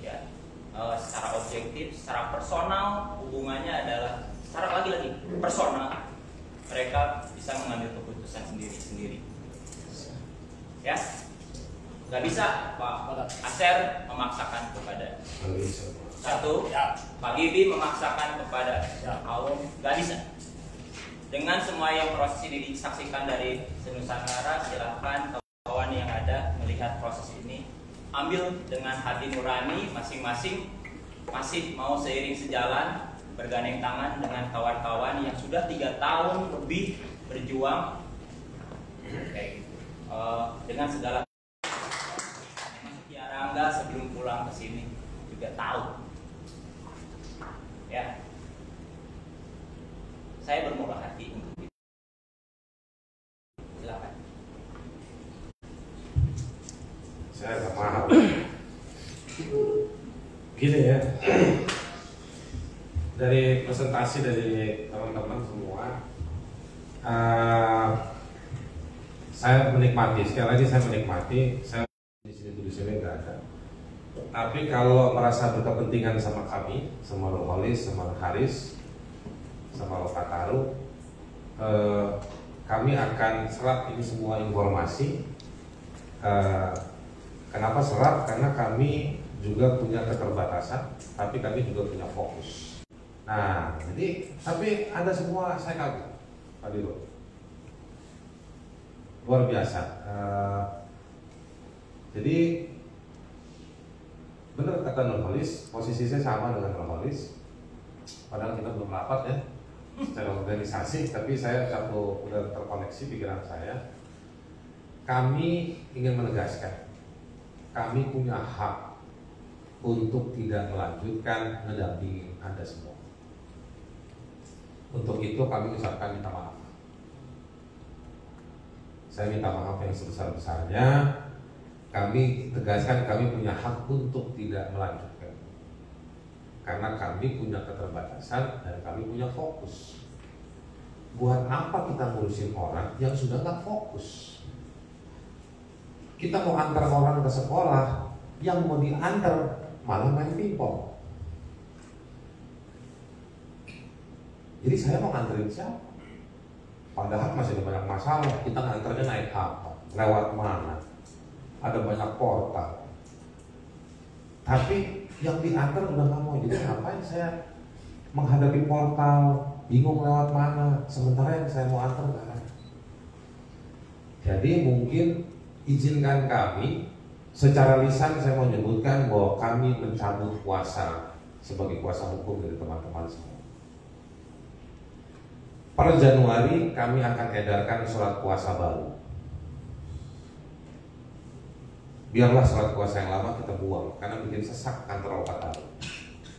ya. Secara objektif, secara personal, hubungannya adalah secara lagi-lagi personal. Mereka bisa mengambil keputusan sendiri-sendiri. Ya, nggak bisa Pak Aser memaksakan kepada satu, Pak Gibi memaksakan kepada kaum, nggak bisa. Dengan semua yang proses ini disaksikan dari Senusantara, silakan kawan yang ada melihat proses ini. Ambil dengan hati nurani masing-masing, masih mau seiring sejalan bergandeng tangan dengan kawan-kawan yang sudah 3 tahun lebih berjuang dengan segala Tiarangga sebelum pulang ke sini juga tahu, ya. Saya bermurah hati untuk itu. Silakan. Saya nggak paham. Gini ya, dari presentasi dari teman-teman semua, saya menikmati. Sekali lagi saya menikmati. Saya di sini nggak ada. Tapi kalau merasa berkepentingan sama kami, sama Nurholis, sama Haris, sama Lokataru, kami akan serap ini semua informasi. Kenapa serap? Karena kami juga punya keterbatasan, tapi kami juga punya fokus. Nah, jadi tapi Anda semua saya kagum, Pak Diro, luar biasa. Jadi benar kata Nurholis, posisi saya sama dengan Nurholis. Padahal kita belum rapat ya secara organisasi, tapi saya udah terkoneksi pikiran saya. Kami ingin menegaskan, kami punya hak untuk tidak melanjutkan mendampingi Anda semua. Untuk itu kami ucapkan minta maaf. Saya minta maaf yang sebesar-besarnya. Kami tegaskan kami punya hak untuk tidak melanjutkan, karena kami punya keterbatasan dan kami punya fokus. Buat apa kita ngurusin orang yang sudah nggak fokus? Kita mau antar orang ke sekolah, yang mau diantar malah main pingpong. Jadi saya mau nganterin siapa? Padahal masih ada banyak masalah. Kita nganternya naik apa? Lewat mana? Ada banyak portal. Tapi yang diantar udah nggak mau. Jadi ngapain saya menghadapi portal, bingung lewat mana, sementara yang saya mau antar nggak ada. Jadi mungkin izinkan kami secara lisan saya mau menyebutkan bahwa kami mencabut kuasa sebagai kuasa hukum dari teman-teman semua. Per Januari kami akan edarkan surat kuasa baru. Biarlah surat kuasa yang lama kita buang karena bikin sesak kantor Lokataru.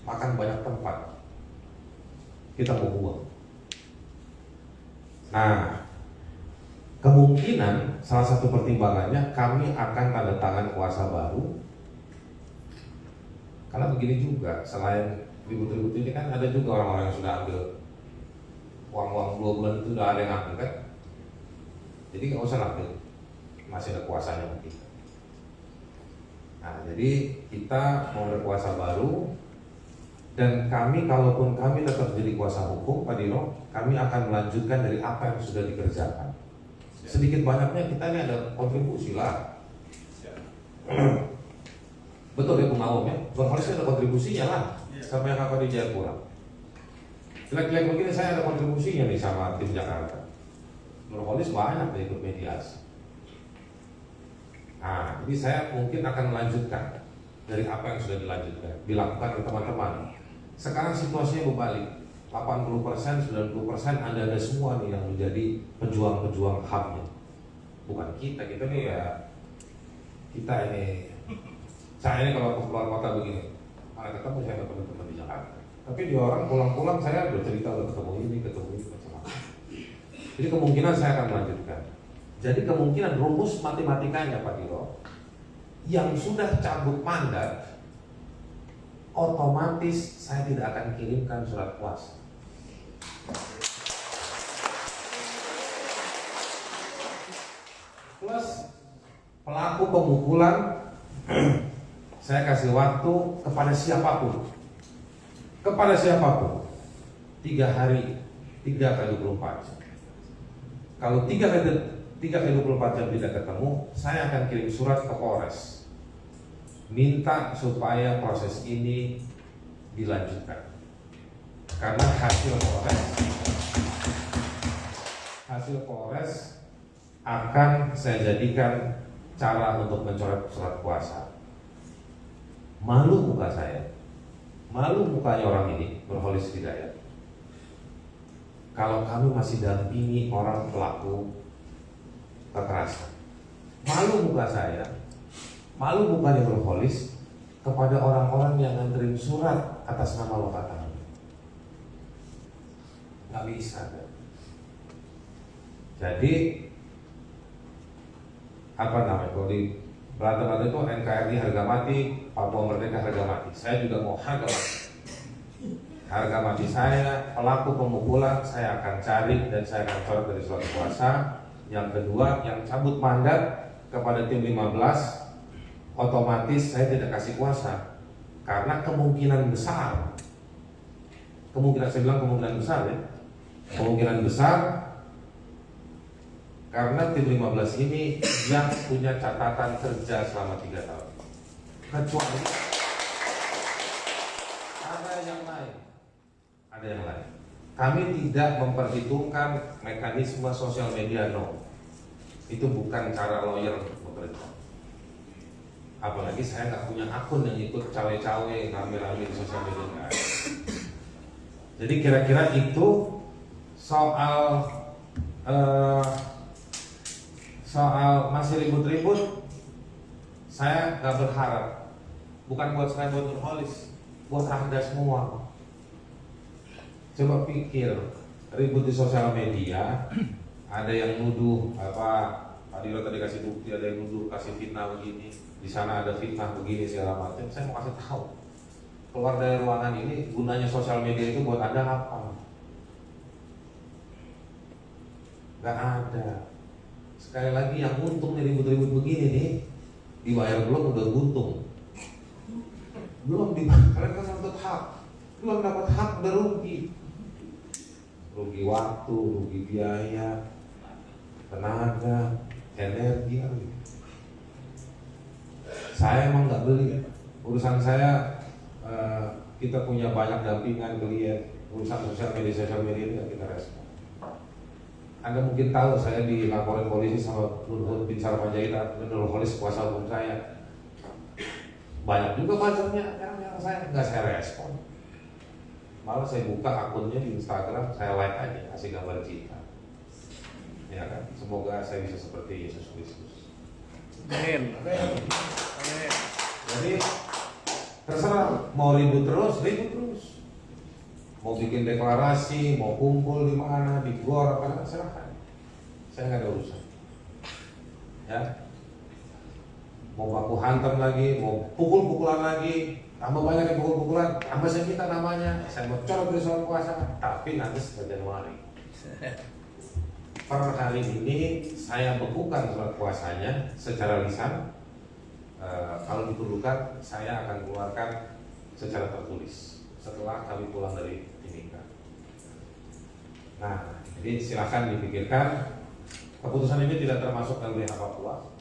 Makan banyak tempat. Kita mau buang. Nah, kemungkinan salah satu pertimbangannya kami akan tanda tangan kuasa baru. Karena begini juga, selain ribut-ribut ini kan ada juga orang-orang yang sudah ambil uang-uang 2 bulan itu udah ada yang ambil kan. Jadi nggak usah ambil, masih ada kuasanya mungkin. Nah, jadi kita mau berkuasa baru. Dan kami, kalaupun kami tetap jadi kuasa hukum, Pak Dino, kami akan melanjutkan dari apa yang sudah dikerjakan. Sedikit banyaknya kita ini ada kontribusi lah. Betul ya Bung Awam ya, Bang Holis ada kontribusinya lah, sama yang apa di Jayapura. Jelek-jelek begini saya ada kontribusinya nih sama tim Jakarta. Bang Holis banyak ikut mediasi. Nah, jadi saya mungkin akan melanjutkan dari apa yang sudah dilakukan oleh teman-teman. Sekarang situasinya berbalik, 80%, 90% Anda semua nih yang menjadi pejuang-pejuang HAM-nya. Bukan kita nih ya, kita ini, saya ini kalau keluar kota begini, mana ketemu saya ke teman-teman di Jakarta. Tapi di orang pulang-pulang saya bercerita udah ketemu ini, macam-macam. Jadi kemungkinan saya akan melanjutkan. Jadi kemungkinan rumus matematikanya Pak Diro, yang sudah cabut mandat, otomatis saya tidak akan kirimkan surat kuasa. Plus pelaku pemukulan, saya kasih waktu kepada siapapun. Kepada siapapun 3 hari, 3 kali 24 jam. Kalau 3 kali 24 jam tidak ketemu, saya akan kirim surat ke Polres, minta supaya proses ini dilanjutkan. Karena hasil Polres akan saya jadikan cara untuk mencoret surat kuasa. Malu muka saya, malu mukanya orang ini, Berholis Hidayat. Kalau kami masih dampingi orang pelaku kekerasan, malu muka saya, malu mukanya Berholis kepada orang-orang yang nganterin surat atas nama Lokataru. Nggak bisa kan? Jadi apa namanya, kalau di berantem itu NKRI harga mati, Papua Merdeka harga mati. Saya juga mau harga mati. Harga mati saya, pelaku pemukulan saya akan cari dan saya akan coret dari surat kuasa. Yang kedua, yang cabut mandat kepada tim 15, otomatis saya tidak kasih kuasa. Karena kemungkinan besar, saya bilang kemungkinan besar ya, kemungkinan besar karena tim 15 ini yang punya catatan kerja selama 3 tahun. Kecuali ada yang lain. Kami tidak memperhitungkan mekanisme sosial media, no. Itu bukan cara lawyer untuk bekerja. Apalagi saya nggak punya akun yang ikut cawe-cawe rame-rame di sosial media. Jadi kira-kira itu soal masih ribut-ribut. Saya nggak berharap, bukan buat saya, buat Berholis, buat Anda semua. Coba pikir, ribut di sosial media, ada yang nuduh Pak Diro tadi kasih bukti, ada yang nuduh kasih fitnah begini, di sana ada fitnah begini segala macam. Saya mau kasih tahu, keluar dari ruangan ini gunanya sosial media itu buat Anda apa? Gak ada. Sekali lagi yang untung nih ribut-ribut begini nih, dibayar belum udah untung. Belum dibayar, kalian kan dapat hak, belum dapat hak udah rugi. rugi waktu, rugi biaya, tenaga, energi. Saya emang nggak beli. Urusan saya, kita punya banyak dampingan klien. Urusan sosial media ini nggak kita respon. Anda mungkin tahu saya dilaporin polisi sama Luhut bin Sarpanjaitan dan Nurholis kuasa hukum saya. Banyak juga bacarnya yang saya nggak saya respon. Malah saya buka akunnya di Instagram, saya like aja, kasih gambar cinta. Ya kan? Semoga saya bisa seperti Yesus Kristus. Amin. Jadi terserah mau ribut terus. Mau bikin deklarasi, mau kumpul di mana, di gor, apa, silahkan. Saya nggak ada urusan. Ya, mau baku hantam lagi, mau pukul-pukulan lagi, tambah banyak yang pukul-pukulan, tambah saya minta namanya, saya mau colok dari soal puasa, tapi nanti setelah Januari. Per hari ini saya bekukan surat puasanya secara lisan. Kalau diperlukan, saya akan keluarkan secara tertulis setelah kami pulang dari Timika. Nah, jadi silakan dipikirkan. Keputusan ini tidak termasuk LBH Papua.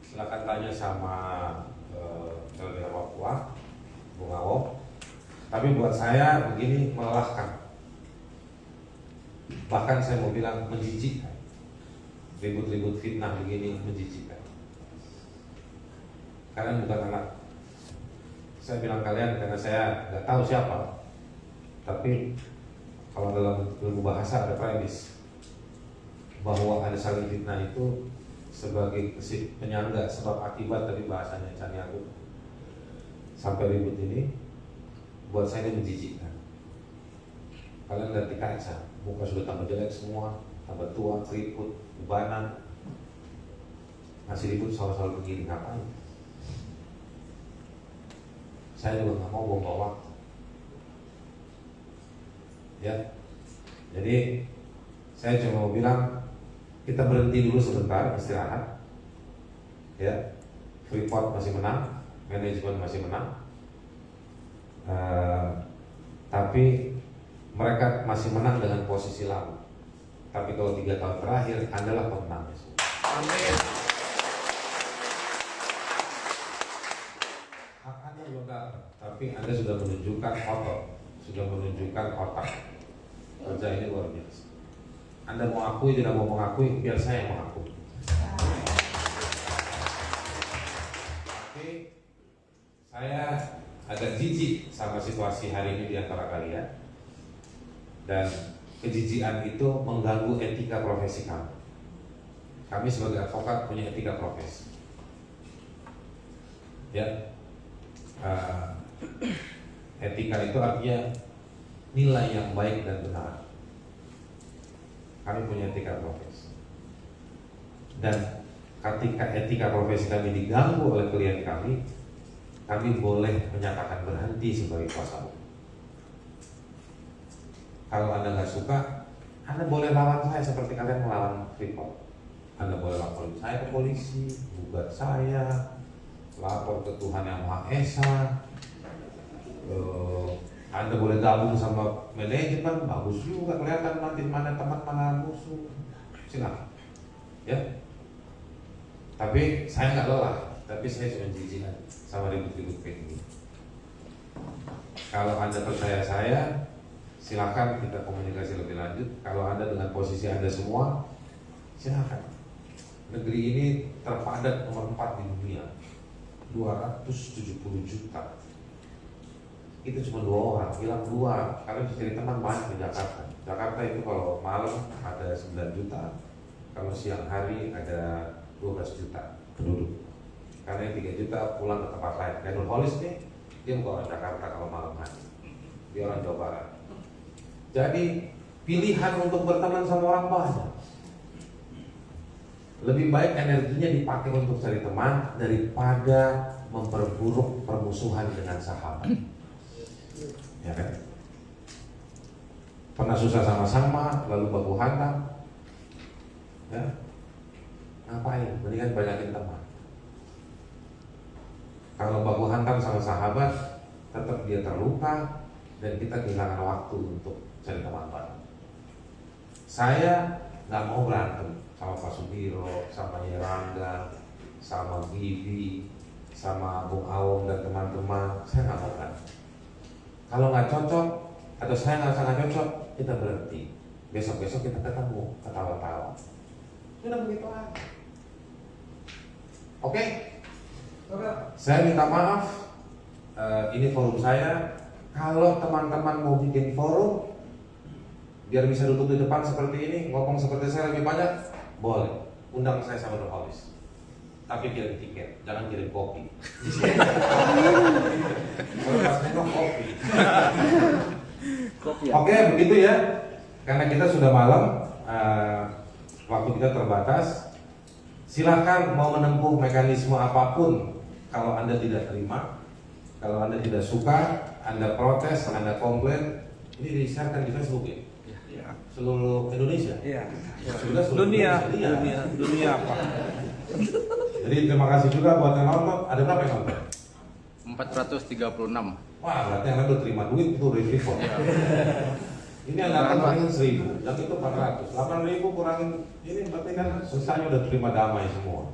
Silakan tanya sama LBH Papua, Bung Awok. Tapi buat saya begini melelahkan. Bahkan saya mau bilang menjijikkan. Ribut-ribut fitnah begini menjijikkan. Kalian bukan anak. Saya bilang kalian karena saya nggak tahu siapa. Tapi kalau dalam ilmu bahasa ada premis bahwa ada saling fitnah itu sebagai penyangga sebab akibat, tapi bahasanya Caniago sampai ribut ini buat saya ini menjijikkan. Kalian lihat di kaca, muka sudah tambah jelek semua, tambah tua, keriput, bebanan, masih ribut soal-soal begini, ngapain? Saya juga nggak mau buang waktu. Ya, jadi saya cuma mau bilang kita berhenti dulu sebentar, istirahat. Ya, Freeport masih menang, manajemen masih menang, tapi mereka masih menang dengan posisi lalu. Tapi kalau 3 tahun terakhir, Andalah pemenangnya. Amin. Hak Anda belum datang, tapi Anda sudah menunjukkan otot, sudah menunjukkan otak. Kerja ini luar biasa. Anda mau akui tidak mau mengakui, biar saya yang mengakui. Tapi saya agak jijik sama situasi hari ini di antara kalian, dan kejijikan itu mengganggu etika profesi kami. Kami sebagai advokat punya etika profesi. Ya, etika itu artinya nilai yang baik dan benar. Kami punya etika profesi. Dan ketika etika profesi kami diganggu oleh klien kami boleh menyatakan berhenti sebagai kuasa hukum. Kalau Anda nggak suka, Anda boleh lawan saya seperti kalian melawan Freeport. Anda boleh laporin saya ke polisi, gugat saya, lapor ke Tuhan Yang Maha Esa. Anda boleh gabung sama manajemen, bagus juga kelihatan nanti mana teman mana musuh. Silakan, ya. Tapi saya nggak lelah, tapi saya cuma jijik sama ribut-ribut kayak gini. Kalau Anda percaya saya, silakan kita komunikasi lebih lanjut. Kalau Anda dengan posisi Anda semua, silakan. Negeri ini terpadat nomor 4 di dunia, 270 juta. Itu cuma 2 orang, hilang 2. Kalian bisa cari teman banyak di Jakarta. Jakarta itu kalau malam ada 9 juta, kalau siang hari ada 12 juta penduduk. Karena 3 juta pulang ke tempat lain. Dan Nurholis nih, dia bukan orang Jakarta kalau malam hari, dia orang Jawa Barat. Jadi pilihan untuk berteman sama orang banyak. Lebih baik energinya dipakai untuk cari teman daripada memperburuk permusuhan dengan sahabat. Ya kan? Pernah susah sama-sama, lalu baku hantam, ya ngapain? Mendingan banyakin teman. Kalau baku hantam sama sahabat, tetap dia terluka dan kita kehilangan waktu untuk cari teman baru. Saya nggak mau berantem sama Pak Sudiro, sama Yerangga, sama Bibi, sama Bung Awong dan teman-teman. Saya nggak mau berantem. Kalau nggak cocok atau saya nggak sangat cocok, kita berhenti. Besok-besok kita ketemu, ketawa-tawa. Sudah begitu aja. Oke? Saya minta maaf. Ini forum saya. Kalau teman-teman mau bikin forum, biar bisa duduk di depan seperti ini, ngomong seperti saya lebih banyak, boleh. Undang saya sama Nurholis. Tapi kirim tiket, jangan kirim kopi. Kalau pas nengok kopi. Oke, begitu ya. Karena kita sudah malam, waktu kita terbatas. Silakan mau menempuh mekanisme apapun. Kalau Anda tidak terima, kalau Anda tidak suka, Anda protes, Anda komplain, ini disiarkan di Facebook ya? Seluruh Indonesia? Iya. Sudah seluruh dunia apa? Jadi terima kasih juga buat yang nonton. Ada berapa yang nonton? 436. Wah, berarti Anda udah terima duit itu dari Freeport. Ini yang nonton paling 1000, yang itu 400. 8.000 kurangin ini berarti kan susahnya udah terima damai semua.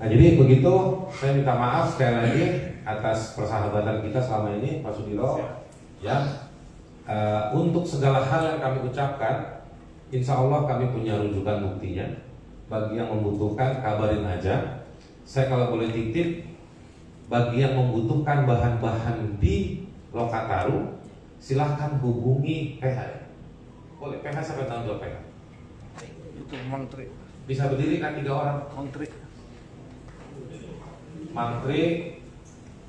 Nah jadi begitu, saya minta maaf sekali lagi atas persahabatan kita selama ini, Pak Sudiro. Ya, untuk segala hal yang kami ucapkan, insya Allah kami punya rujukan buktinya. Bagi yang membutuhkan, kabarin aja. Saya kalau boleh titip, bagi yang membutuhkan bahan-bahan di Lokataru, silahkan hubungi PH. Boleh, PH sampai tahun 2 PH. Itu Mangtri. Bisa berdiri kan 3 orang? Mantri,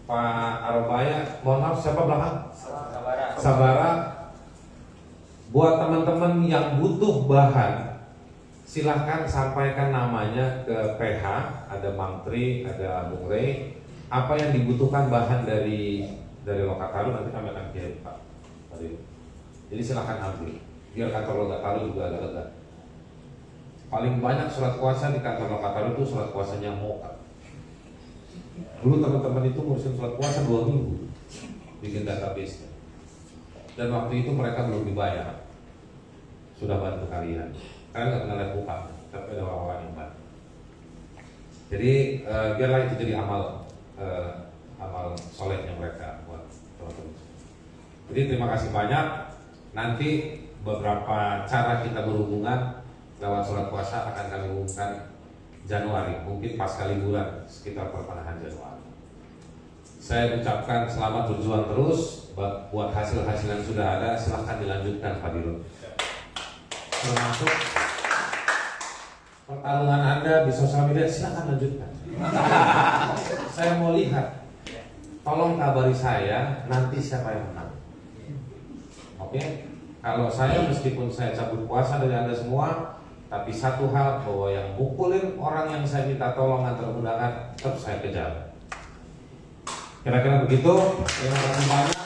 Pak Arobaya, mohon maaf siapa belakang? Sabara. Buat teman-teman yang butuh bahan, silahkan sampaikan namanya ke PH. Ada Mantri, ada Bung Rey. Apa yang dibutuhkan bahan dari Lokataru nanti kami akan kirim Pak. Jadi silahkan ambil. Biar kantor Lokataru juga agak lega. Paling banyak surat kuasa di kantor Lokataru itu surat kuasanya Moka. Dulu teman-teman itu ngurusin surat kuasa 2 minggu bikin database. Dan waktu itu mereka belum dibayar. Sudah bantu kalian. Kalian nggak pernah lihat muka, tapi ada orang-orang yang bantu. Jadi biarlah itu jadi amal solehnya mereka buat teman-teman. Jadi terima kasih banyak. Nanti beberapa cara kita berhubungan lewat surat kuasa akan kami umumkan Januari, mungkin pas kali bulan sekitar pertengahan Januari. Saya ucapkan selamat berjuang terus buat hasil-hasil yang sudah ada. Silahkan dilanjutkan Pak Dirut. Termasuk pertarungan Anda di sosial media, silahkan lanjutkan. Saya mau lihat. Tolong kabari saya nanti siapa yang menang. Oke? Kalau saya meskipun saya cabut kuasa dari Anda semua, tapi satu hal bahwa yang mukulin orang yang saya minta tolong antar undangan tetap saya kejar. Kira-kira begitu. Terima kasih banyak.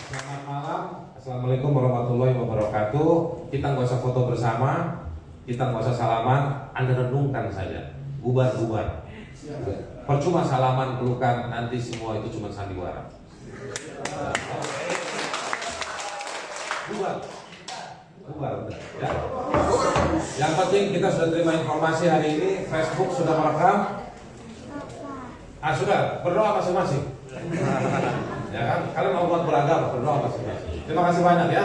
Selamat malam. Assalamualaikum warahmatullahi wabarakatuh. Kita nggak usah foto bersama, kita nggak usah salaman. Anda renungkan saja. Bubar-bubar. Percuma salaman, pelukan, nanti semua itu cuma sandiwara. Bubar. Udah, ya. Yang penting kita sudah terima informasi hari ini. Facebook sudah merekam. Sudah berdoa masing-masing. Ya kan? Kalian mau buat beragama, berdoa masing-masing. Terima kasih banyak ya.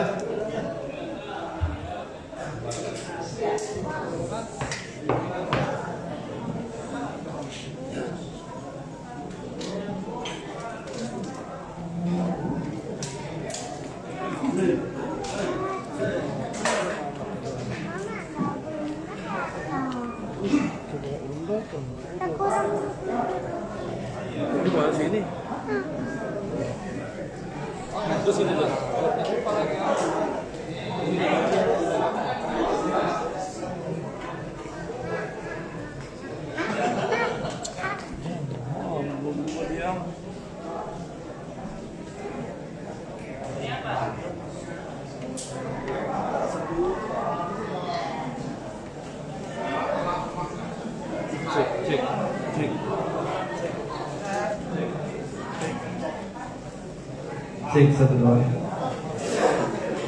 Di mana sini? Terus sini dulu.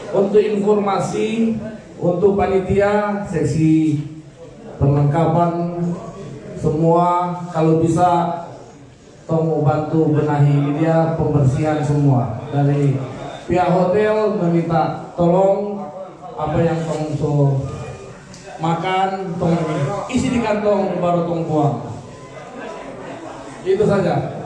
Untuk informasi Untuk panitia, seksi perlengkapan semua, kalau bisa tolong bantu benahi dia pembersihan semua. Dari pihak hotel meminta tolong apa yang tong so makan, tong isi di kantong baru tong buang. Itu saja.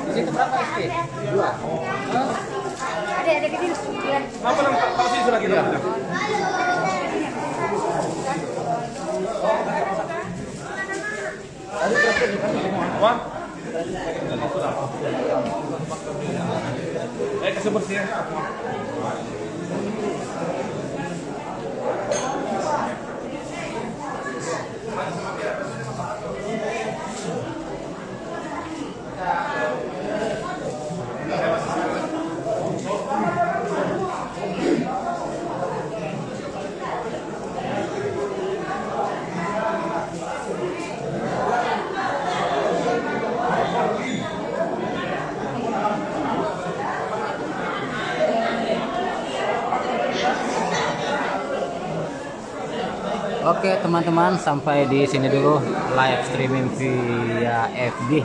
Di situ berapa SP? 2. Ada kecil. Apa nama Pak sini sudah kita? Apa? Kasih bersih ya. Oke teman-teman, sampai di sini dulu live streaming via FB.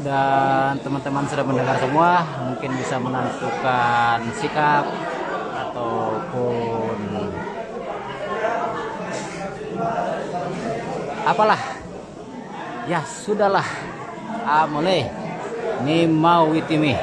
Dan teman-teman sudah mendengar semua, mungkin bisa menentukan sikap ataupun apalah. Ya sudahlah. Amole ni mau witimi.